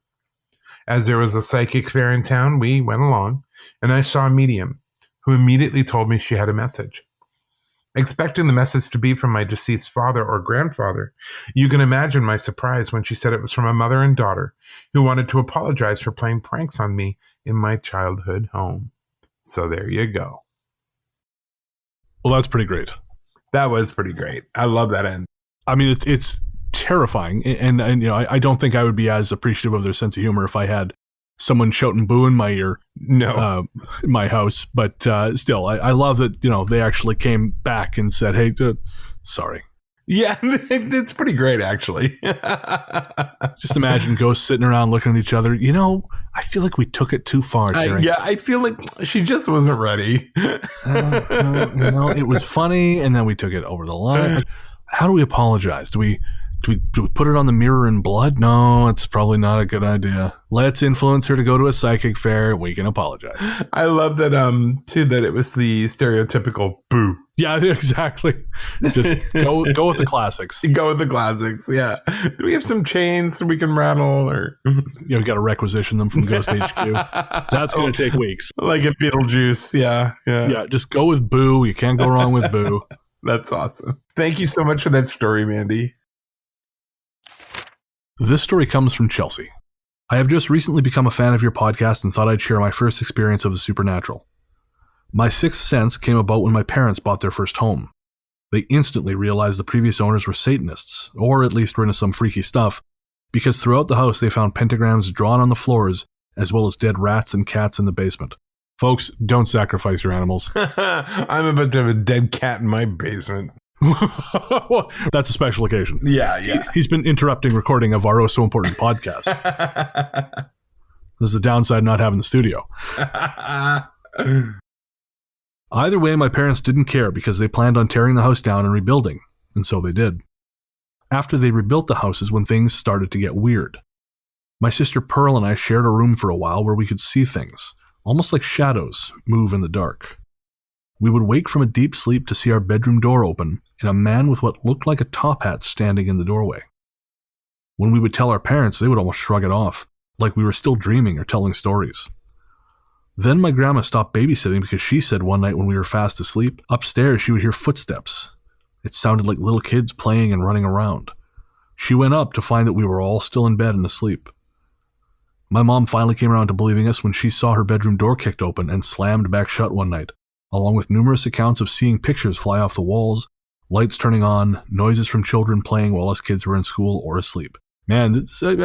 As there was a psychic fair in town, we went along, and I saw a medium who immediately told me she had a message. Expecting the message to be from my deceased father or grandfather, you can imagine my surprise when she said it was from a mother and daughter who wanted to apologize for playing pranks on me in my childhood home. So there you go. Well, that's pretty great. That was pretty great. I love that end. I mean, it's terrifying, and you know, I don't think I would be as appreciative of their sense of humor if I had someone shouting boo in my ear. No, in my house. But still, I love that, you know, they actually came back and said, "Hey, sorry." Yeah, it's pretty great, actually. Just imagine ghosts sitting around looking at each other. You know, I feel like we took it too far, Terry. I feel like she just wasn't ready. You know, it was funny, and then we took it over the line. How do we apologize? Do we put it on the mirror in blood? No, it's probably not a good idea. Let's influence her to go to a psychic fair. We can apologize. I love that, too, that it was the stereotypical boo. Yeah, exactly. Just go with the classics. Go with the classics, yeah. Do we have some chains so we can rattle? Or you know, we got to requisition them from Ghost HQ. That's going to take weeks. Like in Beetlejuice, yeah. Yeah, just go with boo. You can't go wrong with boo. That's awesome. Thank you so much for that story, Mandy. This story comes from Chelsea. I have just recently become a fan of your podcast and thought I'd share my first experience of the supernatural. My sixth sense came about when my parents bought their first home. They instantly realized the previous owners were Satanists, or at least were into some freaky stuff, because throughout the house they found pentagrams drawn on the floors, as well as dead rats and cats in the basement. Folks, don't sacrifice your animals. I'm about to have a dead cat in my basement. Well, that's a special occasion. Yeah. He's been interrupting recording of our oh so important podcast. This is the downside of not having the studio. Either way, my parents didn't care because they planned on tearing the house down and rebuilding, and so they did. After they rebuilt the house is when things started to get weird. My sister Pearl and I shared a room for a while where we could see things, almost like shadows, move in the dark. We would wake from a deep sleep to see our bedroom door open and a man with what looked like a top hat standing in the doorway. When we would tell our parents, they would almost shrug it off, like we were still dreaming or telling stories. Then my grandma stopped babysitting because she said one night when we were fast asleep, upstairs she would hear footsteps. It sounded like little kids playing and running around. She went up to find that we were all still in bed and asleep. My mom finally came around to believing us when she saw her bedroom door kicked open and slammed back shut one night, along with numerous accounts of seeing pictures fly off the walls, lights turning on, noises from children playing while us kids were in school or asleep. Man,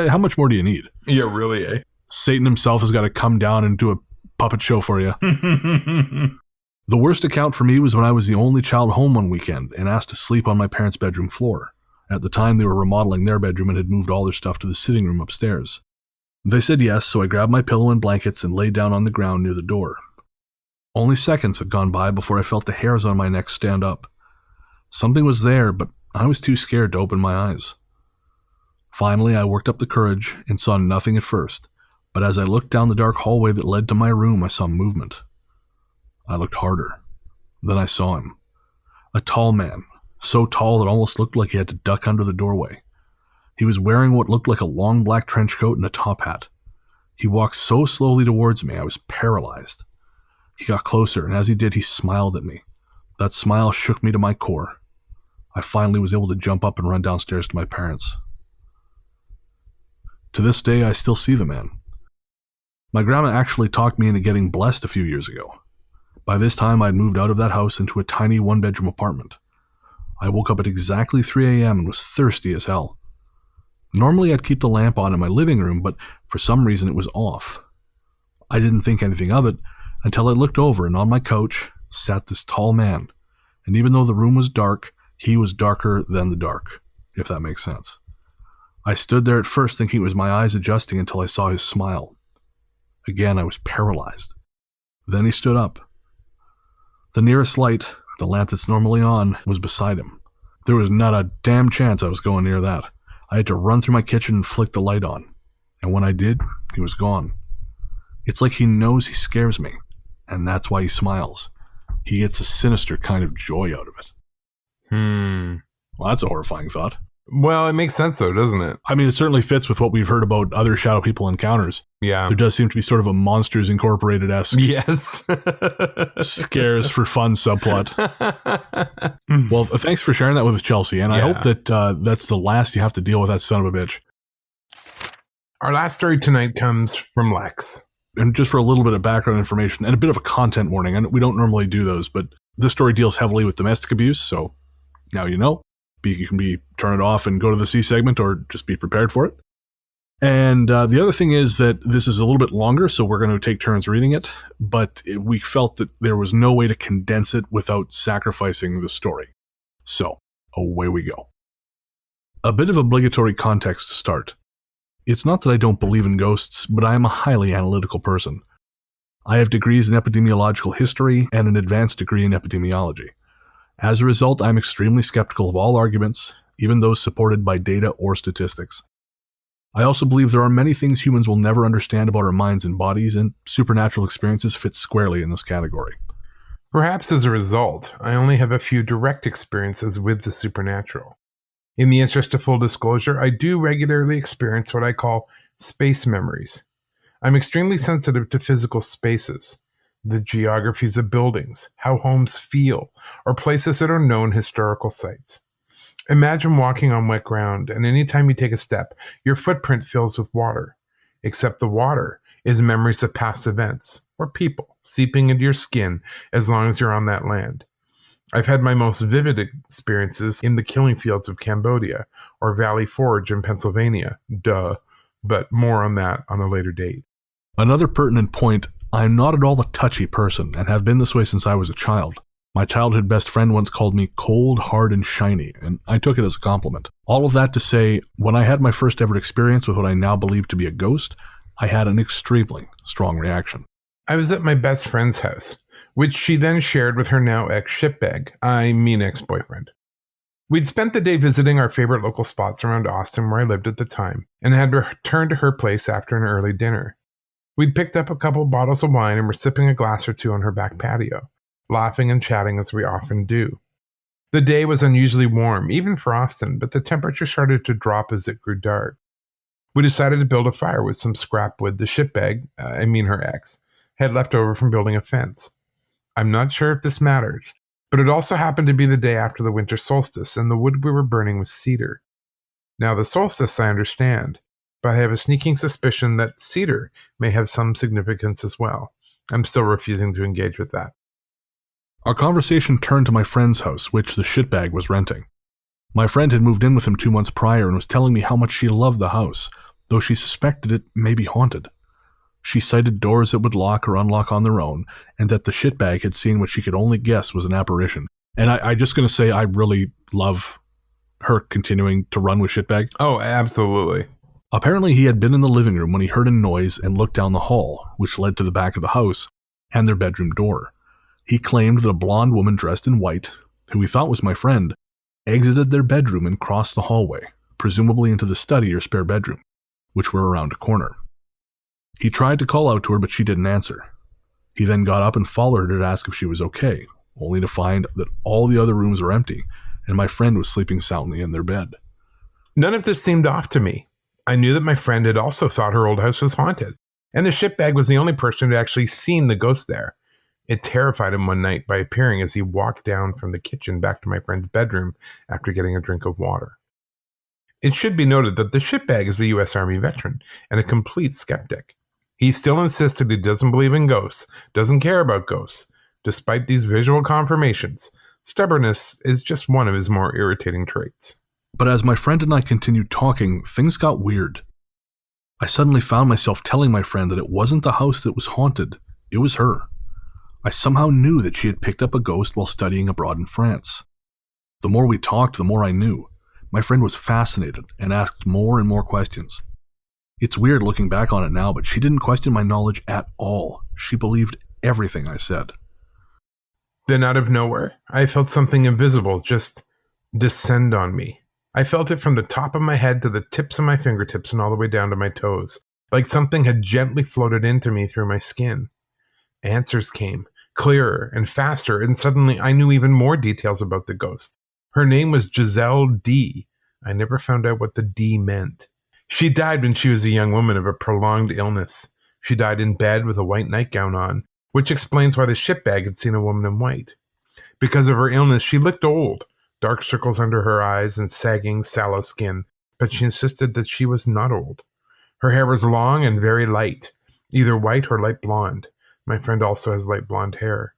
how much more do you need? Yeah, really, eh? Satan himself has got to come down and do a puppet show for you. The worst account for me was when I was the only child home one weekend and asked to sleep on my parents' bedroom floor. At the time, they were remodeling their bedroom and had moved all their stuff to the sitting room upstairs. They said yes, so I grabbed my pillow and blankets and laid down on the ground near the door. Only seconds had gone by before I felt the hairs on my neck stand up. Something was there, but I was too scared to open my eyes. Finally, I worked up the courage and saw nothing at first, but as I looked down the dark hallway that led to my room, I saw movement. I looked harder. Then I saw him. A tall man, so tall that it almost looked like he had to duck under the doorway. He was wearing what looked like a long black trench coat and a top hat. He walked so slowly towards me, I was paralyzed. He got closer, and as he did, he smiled at me. That smile shook me to my core. I finally was able to jump up and run downstairs to my parents. To this day, I still see the man. My grandma actually talked me into getting blessed a few years ago. By this time, I'd moved out of that house into a tiny one-bedroom apartment. I woke up at exactly 3 a.m. and was thirsty as hell. Normally, I'd keep the lamp on in my living room, but for some reason it was off. I didn't think anything of it until I looked over, and on my couch sat this tall man. And even though the room was dark, he was darker than the dark, if that makes sense. I stood there at first thinking it was my eyes adjusting until I saw his smile. Again, I was paralyzed. Then he stood up. The nearest light, the lamp that's normally on, was beside him. There was not a damn chance I was going near that. I had to run through my kitchen and flick the light on. And when I did, he was gone. It's like he knows he scares me, and that's why he smiles. He gets a sinister kind of joy out of it. Well, that's a horrifying thought. Well, it makes sense though, doesn't it? I mean, it certainly fits with what we've heard about other shadow people encounters. Yeah. There does seem to be sort of a Monsters Incorporated-esque Yes. scares for fun subplot. Well, thanks for sharing that with us, Chelsea, and I hope that that's the last you have to deal with that son of a bitch. Our last story tonight comes from Lex. And just for a little bit of background information and a bit of a content warning, and we don't normally do those, but this story deals heavily with domestic abuse, so now you know. You can turn it off and go to the C segment, or just be prepared for it. And the other thing is that this is a little bit longer, so we're going to take turns reading it, but we felt that there was no way to condense it without sacrificing the story. So, away we go. A bit of obligatory context to start. It's not that I don't believe in ghosts, but I am a highly analytical person. I have degrees in epidemiological history and an advanced degree in epidemiology. As a result, I'm extremely skeptical of all arguments, even those supported by data or statistics. I also believe there are many things humans will never understand about our minds and bodies, and supernatural experiences fit squarely in this category. Perhaps as a result, I only have a few direct experiences with the supernatural. In the interest of full disclosure, I do regularly experience what I call space memories. I'm extremely sensitive to physical spaces, the geographies of buildings, how homes feel, or places that are known historical sites. Imagine walking on wet ground, and anytime you take a step, your footprint fills with water. Except the water is memories of past events, or people, seeping into your skin as long as you're on that land. I've had my most vivid experiences in the killing fields of Cambodia, or Valley Forge in Pennsylvania. Duh. But more on that on a later date. Another pertinent point, I'm not at all a touchy person, and have been this way since I was a child. My childhood best friend once called me cold, hard, and shiny, and I took it as a compliment. All of that to say, when I had my first ever experience with what I now believe to be a ghost, I had an extremely strong reaction. I was at my best friend's house, which she then shared with her now ex-shitbag, ex-boyfriend. We'd spent the day visiting our favorite local spots around Austin where I lived at the time, and had returned to her place after an early dinner. We'd picked up a couple bottles of wine and were sipping a glass or two on her back patio, laughing and chatting as we often do. The day was unusually warm, even for Austin, but the temperature started to drop as it grew dark. We decided to build a fire with some scrap wood the shitbag, her ex, had left over from building a fence. I'm not sure if this matters, but it also happened to be the day after the winter solstice, and the wood we were burning was cedar. Now, the solstice I understand, but I have a sneaking suspicion that cedar may have some significance as well. I'm still refusing to engage with that. Our conversation turned to my friend's house, which the shitbag was renting. My friend had moved in with him 2 months prior and was telling me how much she loved the house, though she suspected it may be haunted. She cited doors that would lock or unlock on their own, and that the shitbag had seen what she could only guess was an apparition. And I'm just going to say I really love her continuing to run with shitbag. Oh, absolutely. Apparently he had been in the living room when he heard a noise and looked down the hall, which led to the back of the house and their bedroom door. He claimed that a blonde woman dressed in white, who he thought was my friend, exited their bedroom and crossed the hallway, presumably into the study or spare bedroom, which were around a corner. He tried to call out to her, but she didn't answer. He then got up and followed her to ask if she was okay, only to find that all the other rooms were empty, and my friend was sleeping soundly in their bed. None of this seemed off to me. I knew that my friend had also thought her old house was haunted, and the shitbag was the only person who had actually seen the ghost there. It terrified him one night by appearing as he walked down from the kitchen back to my friend's bedroom after getting a drink of water. It should be noted that the shitbag is a U.S. Army veteran and a complete skeptic. He still insists that he doesn't believe in ghosts, doesn't care about ghosts. Despite these visual confirmations, stubbornness is just one of his more irritating traits. But as my friend and I continued talking, things got weird. I suddenly found myself telling my friend that it wasn't the house that was haunted, it was her. I somehow knew that she had picked up a ghost while studying abroad in France. The more we talked, the more I knew. My friend was fascinated and asked more and more questions. It's weird looking back on it now, but she didn't question my knowledge at all. She believed everything I said. Then out of nowhere, I felt something invisible just descend on me. I felt it from the top of my head to the tips of my fingertips and all the way down to my toes, like something had gently floated into me through my skin. Answers came, clearer and faster, and suddenly I knew even more details about the ghost. Her name was Giselle D. I never found out what the D meant. She died when she was a young woman of a prolonged illness. She died in bed with a white nightgown on, which explains why the shitbag had seen a woman in white. Because of her illness, she looked old, dark circles under her eyes and sagging, sallow skin, but she insisted that she was not old. Her hair was long and very light, either white or light blonde. My friend also has light blonde hair.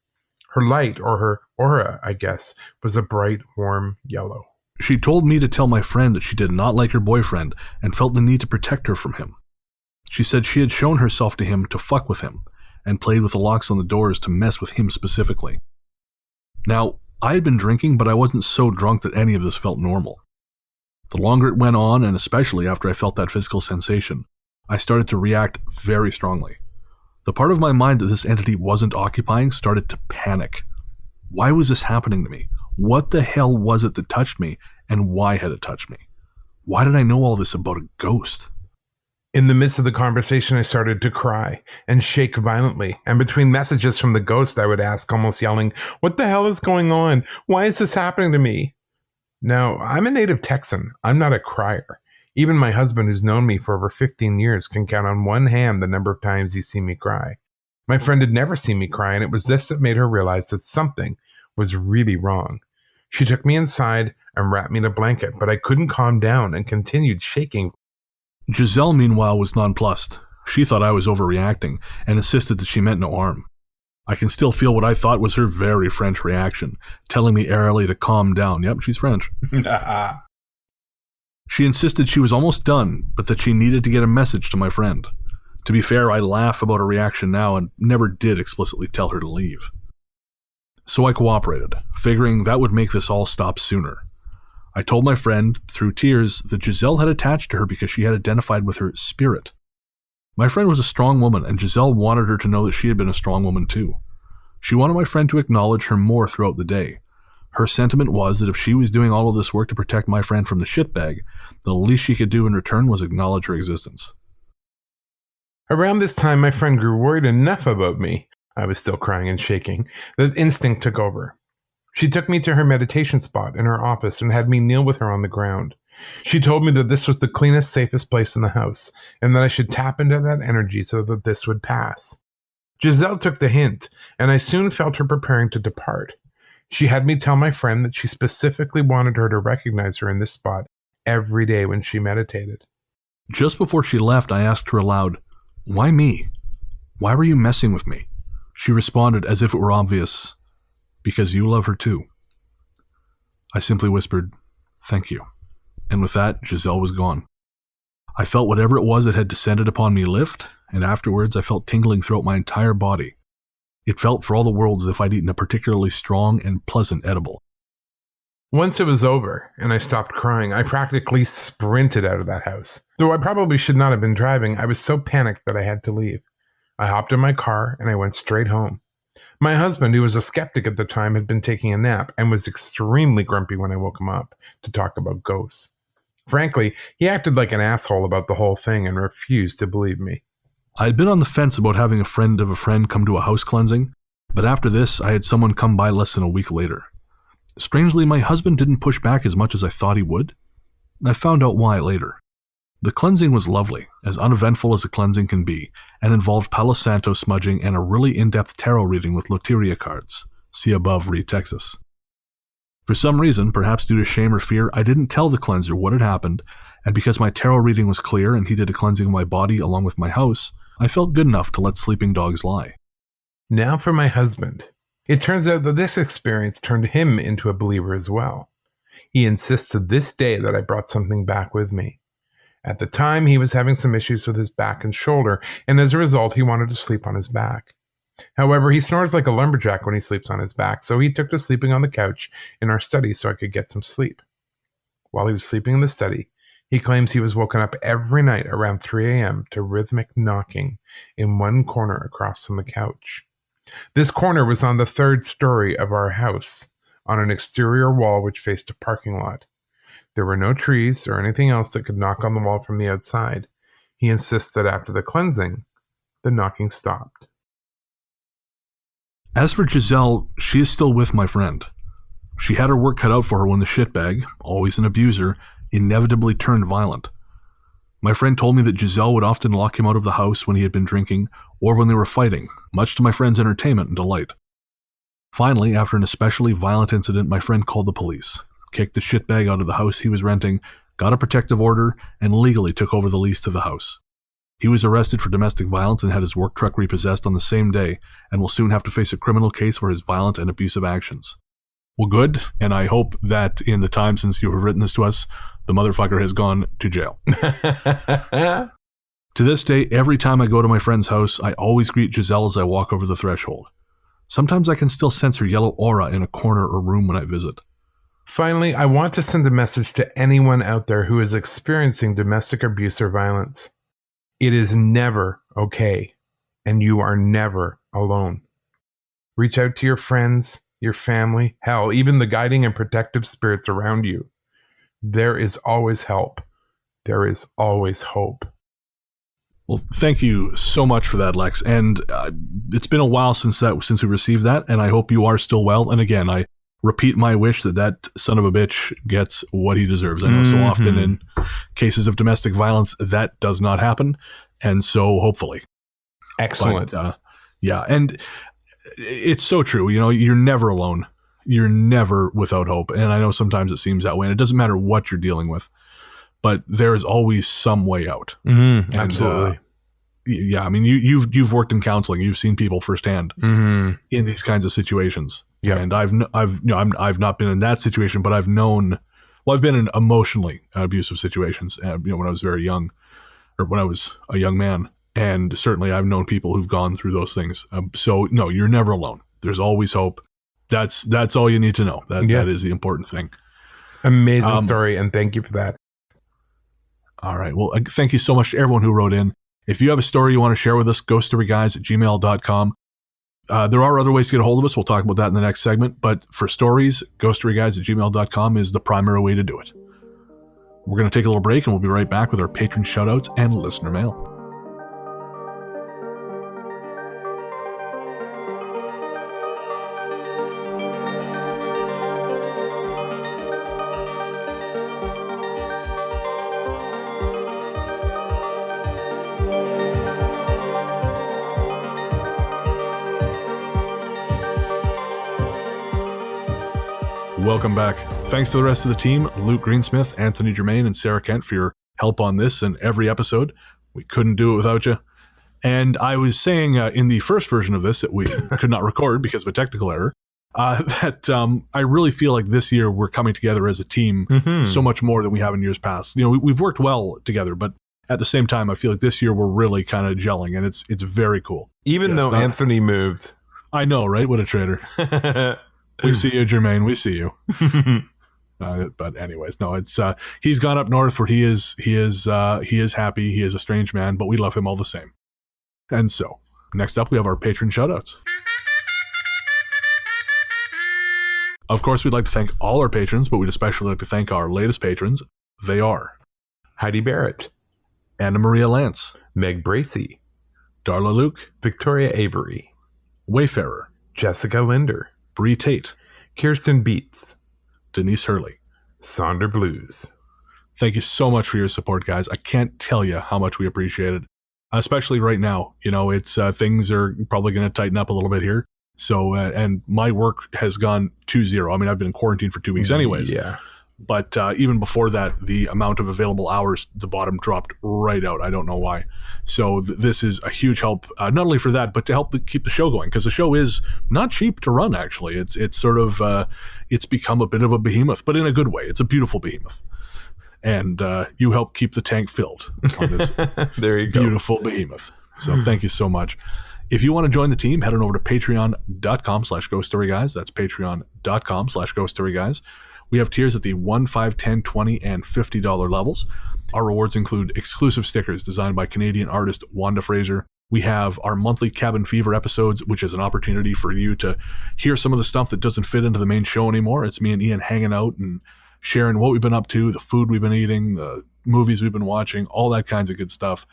Her light, or her aura, I guess, was a bright, warm yellow. She told me to tell my friend that she did not like her boyfriend and felt the need to protect her from him. She said she had shown herself to him to fuck with him and played with the locks on the doors to mess with him specifically. Now, I had been drinking, but I wasn't so drunk that any of this felt normal. The longer it went on, and especially after I felt that physical sensation, I started to react very strongly. The part of my mind that this entity wasn't occupying started to panic. Why was this happening to me? What the hell was it that touched me, and why had it touched me? Why did I know all this about a ghost? In the midst of the conversation, I started to cry and shake violently, and between messages from the ghost, I would ask, almost yelling, "What the hell is going on? Why is this happening to me?" Now, I'm a native Texan. I'm not a crier. Even my husband, who's known me for over 15 years, can count on one hand the number of times he's seen me cry. My friend had never seen me cry, and it was this that made her realize that something was really wrong. She took me inside and wrapped me in a blanket, but I couldn't calm down and continued shaking. Giselle, meanwhile, was nonplussed. She thought I was overreacting and insisted that she meant no harm. I can still feel what I thought was her very French reaction, telling me airily to calm down. Yep, she's French. She insisted she was almost done, but that she needed to get a message to my friend. To be fair, I laugh about her reaction now and never did explicitly tell her to leave. So I cooperated, figuring that would make this all stop sooner. I told my friend, through tears, that Giselle had attached to her because she had identified with her spirit. My friend was a strong woman, and Giselle wanted her to know that she had been a strong woman too. She wanted my friend to acknowledge her more throughout the day. Her sentiment was that if she was doing all of this work to protect my friend from the shitbag, the least she could do in return was acknowledge her existence. Around this time, my friend grew worried enough about me, I was still crying and shaking, that instinct took over. She took me to her meditation spot in her office and had me kneel with her on the ground. She told me that this was the cleanest, safest place in the house, and that I should tap into that energy so that this would pass. Giselle took the hint, and I soon felt her preparing to depart. She had me tell my friend that she specifically wanted her to recognize her in this spot every day when she meditated. Just before she left, I asked her aloud, "Why me? Why were you messing with me?" She responded as if it were obvious, "Because you love her too." I simply whispered, "Thank you." And with that, Giselle was gone. I felt whatever it was that had descended upon me lift, and afterwards I felt tingling throughout my entire body. It felt for all the world as if I'd eaten a particularly strong and pleasant edible. Once it was over, and I stopped crying, I practically sprinted out of that house. Though I probably should not have been driving, I was so panicked that I had to leave. I hopped in my car, and I went straight home. My husband, who was a skeptic at the time, had been taking a nap, and was extremely grumpy when I woke him up to talk about ghosts. Frankly, he acted like an asshole about the whole thing and refused to believe me. I had been on the fence about having a friend of a friend come to a house cleansing, but after this, I had someone come by less than a week later. Strangely, my husband didn't push back as much as I thought he would. I found out why later. The cleansing was lovely, as uneventful as a cleansing can be, and involved Palo Santo smudging and a really in-depth tarot reading with Loteria cards. See above, read Texas. For some reason, perhaps due to shame or fear, I didn't tell the cleanser what had happened, and because my tarot reading was clear and he did a cleansing of my body along with my house, I felt good enough to let sleeping dogs lie. Now for my husband. It turns out that this experience turned him into a believer as well. He insists to this day that I brought something back with me. At the time, he was having some issues with his back and shoulder, and as a result, he wanted to sleep on his back. However, he snores like a lumberjack when he sleeps on his back, so he took to sleeping on the couch in our study so I could get some sleep. While he was sleeping in the study, he claims he was woken up every night around 3 a.m. to rhythmic knocking in one corner across from the couch. This corner was on the 3rd story of our house, on an exterior wall which faced a parking lot. There were no trees or anything else that could knock on the wall from the outside. He insists that after the cleansing, the knocking stopped. As for Giselle, she is still with my friend. She had her work cut out for her when the shitbag, always an abuser, inevitably turned violent. My friend told me that Giselle would often lock him out of the house when he had been drinking or when they were fighting, much to my friend's entertainment and delight. Finally, after an especially violent incident, my friend called the police, kicked the shitbag out of the house he was renting, got a protective order, and legally took over the lease to the house. He was arrested for domestic violence and had his work truck repossessed on the same day, and will soon have to face a criminal case for his violent and abusive actions. Well, good, and I hope that in the time since you have written this to us, the motherfucker has gone to jail. To this day, every time I go to my friend's house, I always greet Giselle as I walk over the threshold. Sometimes I can still sense her yellow aura in a corner or room when I visit. Finally, I want to send a message to anyone out there who is experiencing domestic abuse or violence. It is never okay, and you are never alone. Reach out to your friends, your family, hell, even the guiding and protective spirits around you. There is always help. There is always hope. Well, thank you so much for that, Lex. And it's been a while since we received that, and I hope you are still well. And again, I repeat my wish that son of a bitch gets what he deserves. I know so often in cases of domestic violence that does not happen, and so hopefully. Excellent. But, yeah, and it's so true. You know, you're never alone. You're never without hope. And I know sometimes it seems that way, and it doesn't matter what you're dealing with, but there is always some way out. Absolutely. Yeah, I mean, you've worked in counseling. You've seen people firsthand in these kinds of situations. Yeah, and I've not been in that situation, but I've known. Well, I've been in emotionally abusive situations. When I was very young, or when I was a young man, and certainly I've known people who've gone through those things. So no, you're never alone. There's always hope. That's all you need to know. That is the important thing. Amazing story, and thank you for that. All right. Well, thank you so much to everyone who wrote in. If you have a story you want to share with us, ghoststoryguys@gmail.com. There are other ways to get a hold of us. We'll talk about that in the next segment. But for stories, ghoststoryguys@gmail.com is the primary way to do it. We're going to take a little break, and we'll be right back with our patron shoutouts and listener mail. Welcome back. Thanks to the rest of the team, Luke Greensmith, Anthony Germaine, and Sarah Kent for your help on this and every episode. We couldn't do it without you. And I was saying in the first version of this that we could not record because of a technical error, that I really feel like this year we're coming together as a team so much more than we have in years past. You know, we've worked well together, but at the same time, I feel like this year we're really kind of gelling, and it's very cool. Even though Anthony moved. I know, right? What a traitor. We see you, Germaine. We see you. But anyways, no, it's he's gone up north where he is happy. He is a strange man, but we love him all the same. And so, next up, we have our patron shoutouts. Of course, we'd like to thank all our patrons, but we'd especially like to thank our latest patrons. They are Heidi Barrett, Anna Maria Lance, Meg Bracey, Darla Luke, Victoria Avery, Wayfarer, Jessica Linder, Bree Tate, Kirsten Beats, Denise Hurley, Sonder Blues. Thank you so much for your support, guys. I can't tell you how much we appreciate it, especially right now. You know, it's things are probably going to tighten up a little bit here. So, and my work has gone to zero. I mean, I've been in quarantine for 2 weeks anyways. Yeah. But even before that, the amount of available hours, the bottom dropped right out. I don't know why. So this is a huge help, not only for that, but to help keep the show going, because the show is not cheap to run, actually. It's sort of, it's become a bit of a behemoth, but in a good way. It's a beautiful behemoth. And you help keep the tank filled on this there you go. Beautiful behemoth. So thank you so much. If you want to join the team, head on over to patreon.com/ghoststoryguys. That's patreon.com/ghoststoryguys. We have tiers at the $1, $5, $10, $20, and $50 levels. Our rewards include exclusive stickers designed by Canadian artist Wanda Fraser. We have our monthly Cabin Fever episodes, which is an opportunity for you to hear some of the stuff that doesn't fit into the main show anymore. It's me and Ian hanging out and sharing what we've been up to, the food we've been eating, the movies we've been watching, all that kinds of good stuff.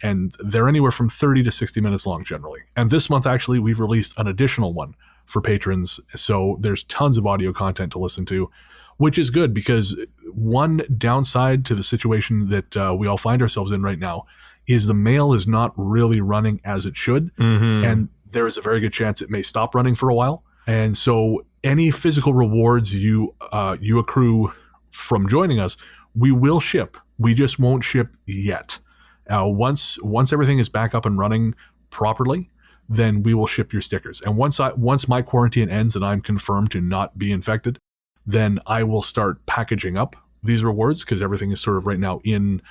And they're anywhere from 30 to 60 minutes long generally. And this month, actually, we've released an additional one for patrons. So there's tons of audio content to listen to, which is good because one downside to the situation that we all find ourselves in right now is the mail is not really running as it should. And there is a very good chance it may stop running for a while. And so any physical rewards you accrue from joining us, we will ship. We just won't ship yet. Once everything is back up and running properly, then we will ship your stickers. And once my quarantine ends and I'm confirmed to not be infected, then I will start packaging up these rewards because everything is sort of right now in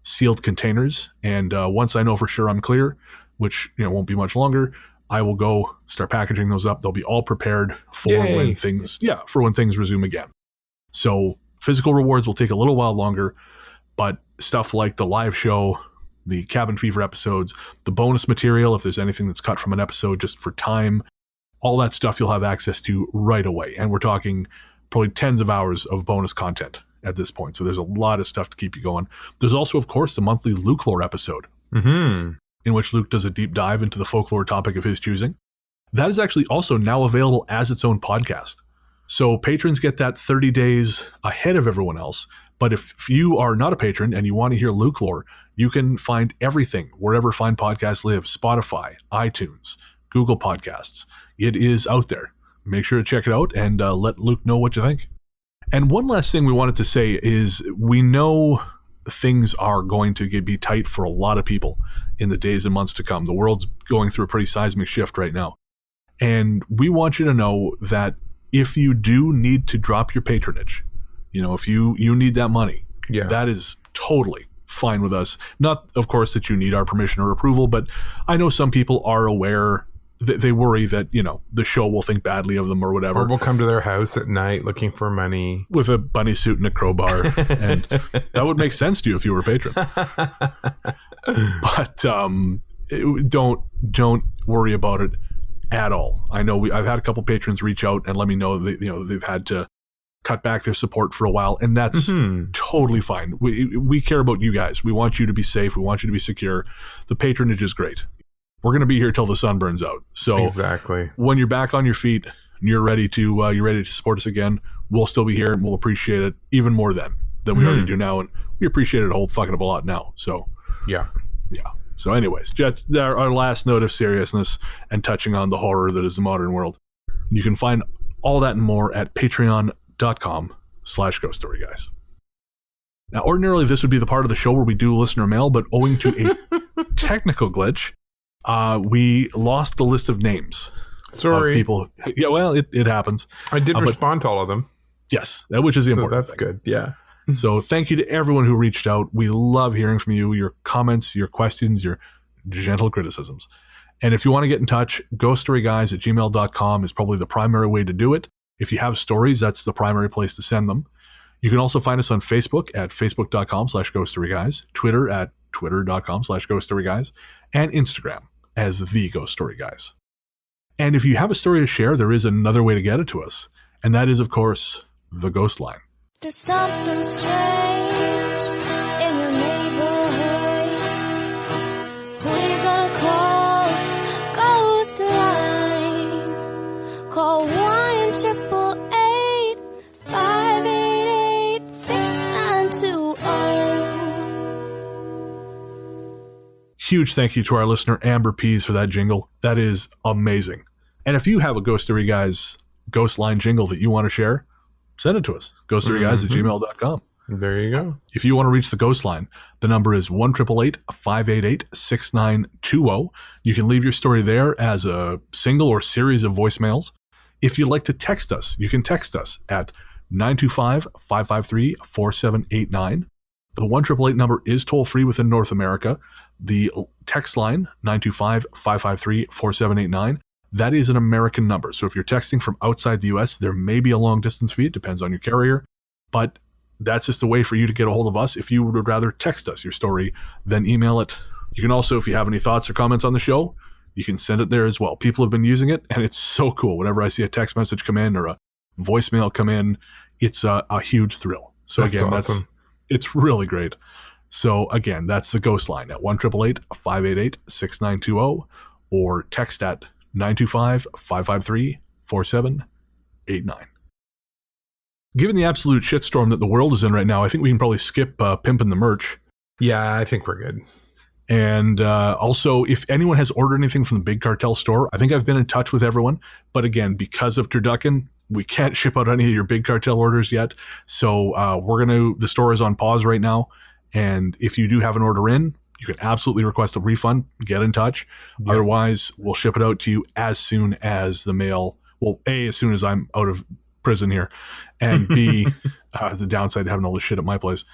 sealed containers. And once I know for sure I'm clear, which won't be much longer, I will go start packaging those up. They'll be all prepared for when things resume again. So physical rewards will take a little while longer, but stuff like the live show, the Cabin Fever episodes, the bonus material, if there's anything that's cut from an episode just for time, all that stuff you'll have access to right away. And we're talking probably tens of hours of bonus content at this point. So there's a lot of stuff to keep you going. There's also, of course, the monthly Luke-lore episode, in which Luke does a deep dive into the folklore topic of his choosing. That is actually also now available as its own podcast. So patrons get that 30 days ahead of everyone else. But if you are not a patron and you want to hear Luke-lore, you can find everything wherever fine podcasts live: Spotify, iTunes, Google Podcasts. It is out there. Make sure to check it out and let Luke know what you think. And one last thing we wanted to say is we know things are going to be tight for a lot of people in the days and months to come. The world's going through a pretty seismic shift right now. And we want you to know that if you do need to drop your patronage, if you need that money, that is totally fine with us. Not, of course, that you need our permission or approval, but I know some people are aware. They worry that, the show will think badly of them or whatever. Or we'll come to their house at night looking for money. With a bunny suit and a crowbar. And that would make sense to you if you were a patron. But don't worry about it at all. I know I've had a couple patrons reach out and let me know that, they've had to cut back their support for a while. And that's totally fine. We care about you guys. We want you to be safe. We want you to be secure. The patronage is great. We're going to be here till the sun burns out. So exactly, when you're back on your feet and you're ready to support us again, we'll still be here and we'll appreciate it even more than we already do now. And we appreciate it a whole fucking lot now. So yeah. So anyways, just our last note of seriousness and touching on the horror that is the modern world. You can find all that and more at patreon.com/ghoststoryguys. patreon.com/ghoststoryguys. Now, ordinarily, this would be the part of the show where we do listener mail, but owing to a technical glitch, we lost the list of names. Sorry. Of people. Yeah, well, it happens. I did respond to all of them. Yes, which is the important that's thing. Good, yeah. So thank you to everyone who reached out. We love hearing from you, your comments, your questions, your gentle criticisms. And if you want to get in touch, ghoststoryguys@gmail.com is probably the primary way to do it. If you have stories, that's the primary place to send them. You can also find us on Facebook at facebook.com/ghoststoryguys, Twitter at twitter.com/ghoststoryguys, and Instagram as the Ghost Story Guys. And if you have a story to share, there is another way to get it to us. And that is, of course, the Ghost Line. There's something strange in your neighborhood. Who you gonna call? Ghost Line. Call 1-888-588-6920. Huge thank you to our listener, Amber Pease, for that jingle. That is amazing. And if you have a Ghost Story Guys Ghost Line jingle that you want to share, send it to us. ghoststoryguys@gmail.com. There you go. If you want to reach the Ghost Line, the number is 1-888-588-6920. You can leave your story there as a single or series of voicemails. If you'd like to text us, you can text us at 925-553-4789. The 1-888 number is toll-free within North America. The text line, 925-553-4789, that is an American number. So if you're texting from outside the U.S., there may be a long-distance fee. It depends on your carrier. But that's just a way for you to get a hold of us. If you would rather text us your story, then email it. You can also, if you have any thoughts or comments on the show, you can send it there as well. People have been using it, and it's so cool. Whenever I see a text message come in or a voicemail come in, it's a huge thrill. So that's again, awesome. It's really great. So again, that's the Ghost Line at 1-888-588-6920 or text at 925-553-4789. Given the absolute shitstorm that the world is in right now, I think we can probably skip pimping the merch. Yeah, I think we're good. And also, if anyone has ordered anything from the Big Cartel store, I think I've been in touch with everyone. But again, because of turducken, we can't ship out any of your Big Cartel orders yet. So the store is on pause right now. And if you do have an order in, you can absolutely request a refund, get in touch. Yep. Otherwise, we'll ship it out to you as soon as the mail, well, A, as soon as I'm out of prison here, and B, as a downside to having all this shit at my place,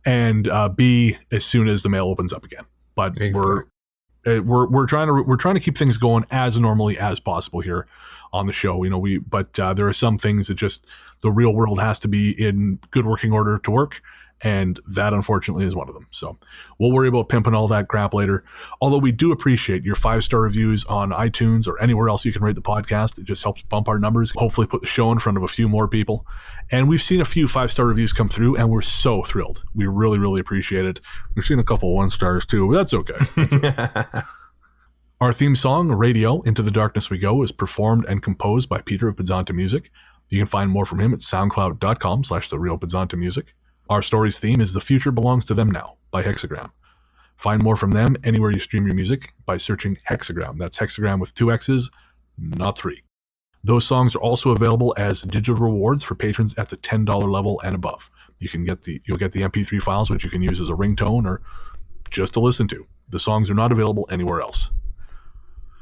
and B, as soon as the mail opens up again. But exactly. we're trying to keep things going as normally as possible here on the show. But there are some things that just the real world has to be in good working order to work. And that, unfortunately, is one of them. So we'll worry about pimping all that crap later. Although we do appreciate your 5-star reviews on iTunes or anywhere else you can rate the podcast. It just helps bump our numbers, hopefully put the show in front of a few more people. And we've seen a few 5-star reviews come through, and we're so thrilled. We really, really appreciate it. We've seen a couple 1-stars too, but that's okay. That's okay. Our theme song, Radio, Into the Darkness We Go, is performed and composed by Peter of Podzontommusic. You can find more from him at soundcloud.com/therealpodzontommusic. Our story's theme is The Future Belongs to Them Now by Hexxagram. Find more from them anywhere you stream your music by searching Hexxagram. That's Hexxagram with 2 X's, not 3. Those songs are also available as digital rewards for patrons at the $10 level and above. You'll get the MP3 files, which you can use as a ringtone or just to listen to. The songs are not available anywhere else.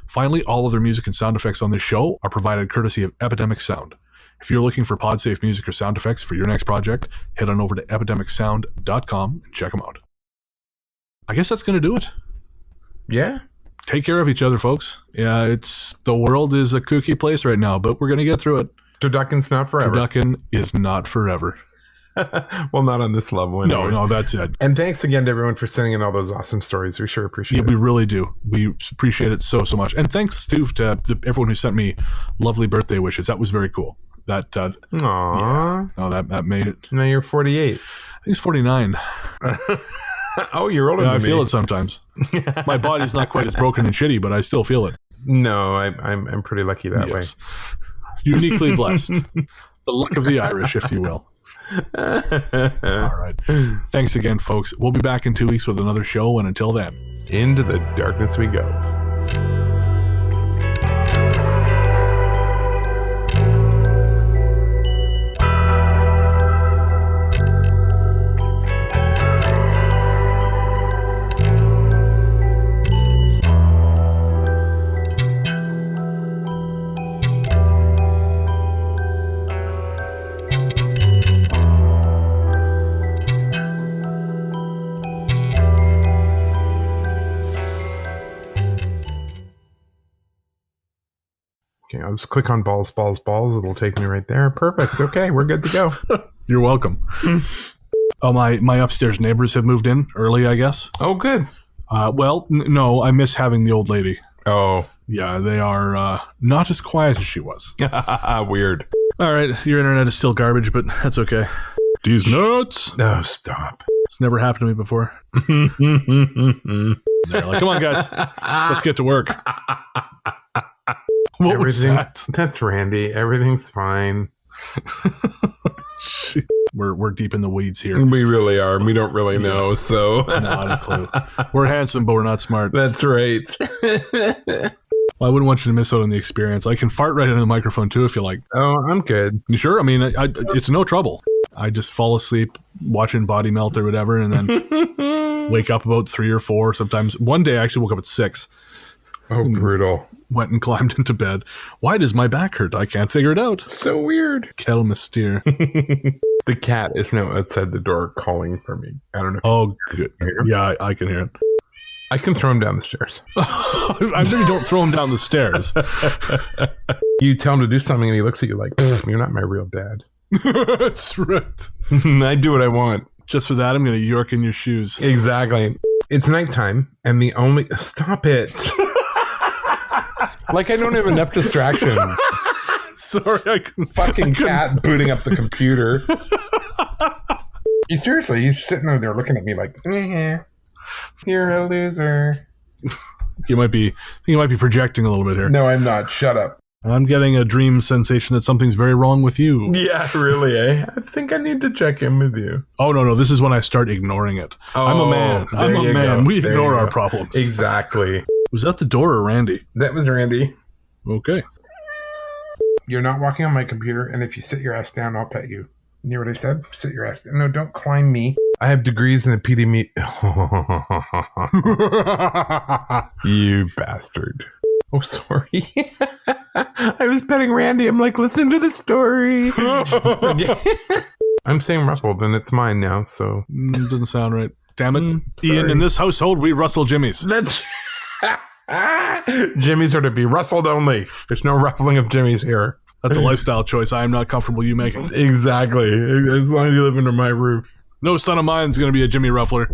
Finally, all other music and sound effects on this show are provided courtesy of Epidemic Sound. If you're looking for pod-safe music or sound effects for your next project, head on over to epidemicsound.com and check them out. I guess that's going to do it. Yeah. Take care of each other, folks. Yeah, the world is a kooky place right now, but we're going to get through it. Turducken's not forever. Turducken is not forever. Well, not on this level anyway. No, that's it. And thanks again to everyone for sending in all those awesome stories. We sure appreciate it. We really do. We appreciate it so much. And thanks, too, to everyone who sent me lovely birthday wishes. That was very cool. That Aww. Yeah, no, that made it. Now you're 48. I think it's 49. Oh, you're older than me. I feel it sometimes. My body's not quite as broken and shitty, but I still feel it. No, I'm pretty lucky that way. Uniquely blessed. The luck of the Irish, if you will. All right. Thanks again, folks. We'll be back in 2 weeks with another show, and until then, into the darkness we go. I'll just click on balls. It'll take me right there. Perfect. Okay, we're good to go. You're welcome. Oh, my upstairs neighbors have moved in early, I guess. Oh, good. No, I miss having the old lady. Oh. Yeah, they are not as quiet as she was. Weird. All right, your internet is still garbage, but that's okay. These nuts. No, stop. It's never happened to me before. They're like, come on, guys. Let's get to work. What was that? That's Randy. Everything's fine. We're deep in the weeds here. We really are. We don't really know, so. Not a clue. We're handsome, but we're not smart. That's right. Well, I wouldn't want you to miss out on the experience. I can fart right into the microphone, too, if you like. Oh, I'm good. You sure? I mean, it's no trouble. I just fall asleep watching Body Melt or whatever, and then wake up about 3 or 4 sometimes. One day, I actually woke up at 6. Oh, brutal. Went and climbed into bed. Why does my back hurt? I can't figure it out. So weird. Quel mystère. The cat is now outside the door calling for me. I don't know. Oh, good. Yeah, I can hear it. I can throw him down the stairs. I know you don't throw him down the stairs. You tell him to do something and he looks at you like, you're not my real dad. That's right. I do what I want. Just for that, I'm going to york in your shoes. Exactly. It's nighttime and the only... Stop it. Like I don't have enough distraction. Sorry, I couldn't. Fucking cat booting up the computer. He's sitting over there looking at me like, you're a loser. You might be projecting a little bit here. No, I'm not. Shut up. I'm getting a dream sensation that something's very wrong with you. Yeah, really, eh? I think I need to check in with you. Oh, no. This is when I start ignoring it. Oh, I'm a man. I'm a man. We ignore our problems. Exactly. Was that the door or Randy? That was Randy. Okay. You're not walking on my computer, and if you sit your ass down, I'll pet you. You hear what I said? Sit your ass down. No, don't climb me. I have degrees in epidemi... You bastard. Oh, sorry. I was petting Randy. I'm like, listen to the story. I'm saying ruffled, and it's mine now, so... Doesn't sound right. Damn it. Sorry. Ian, in this household, we rustle jimmies. That's... Jimmies are to be rustled only. There's no ruffling of jimmies here. That's a lifestyle choice I am not comfortable you making. Exactly. As long as you live under my roof. No son of mine's going to be a Jimmy Ruffler.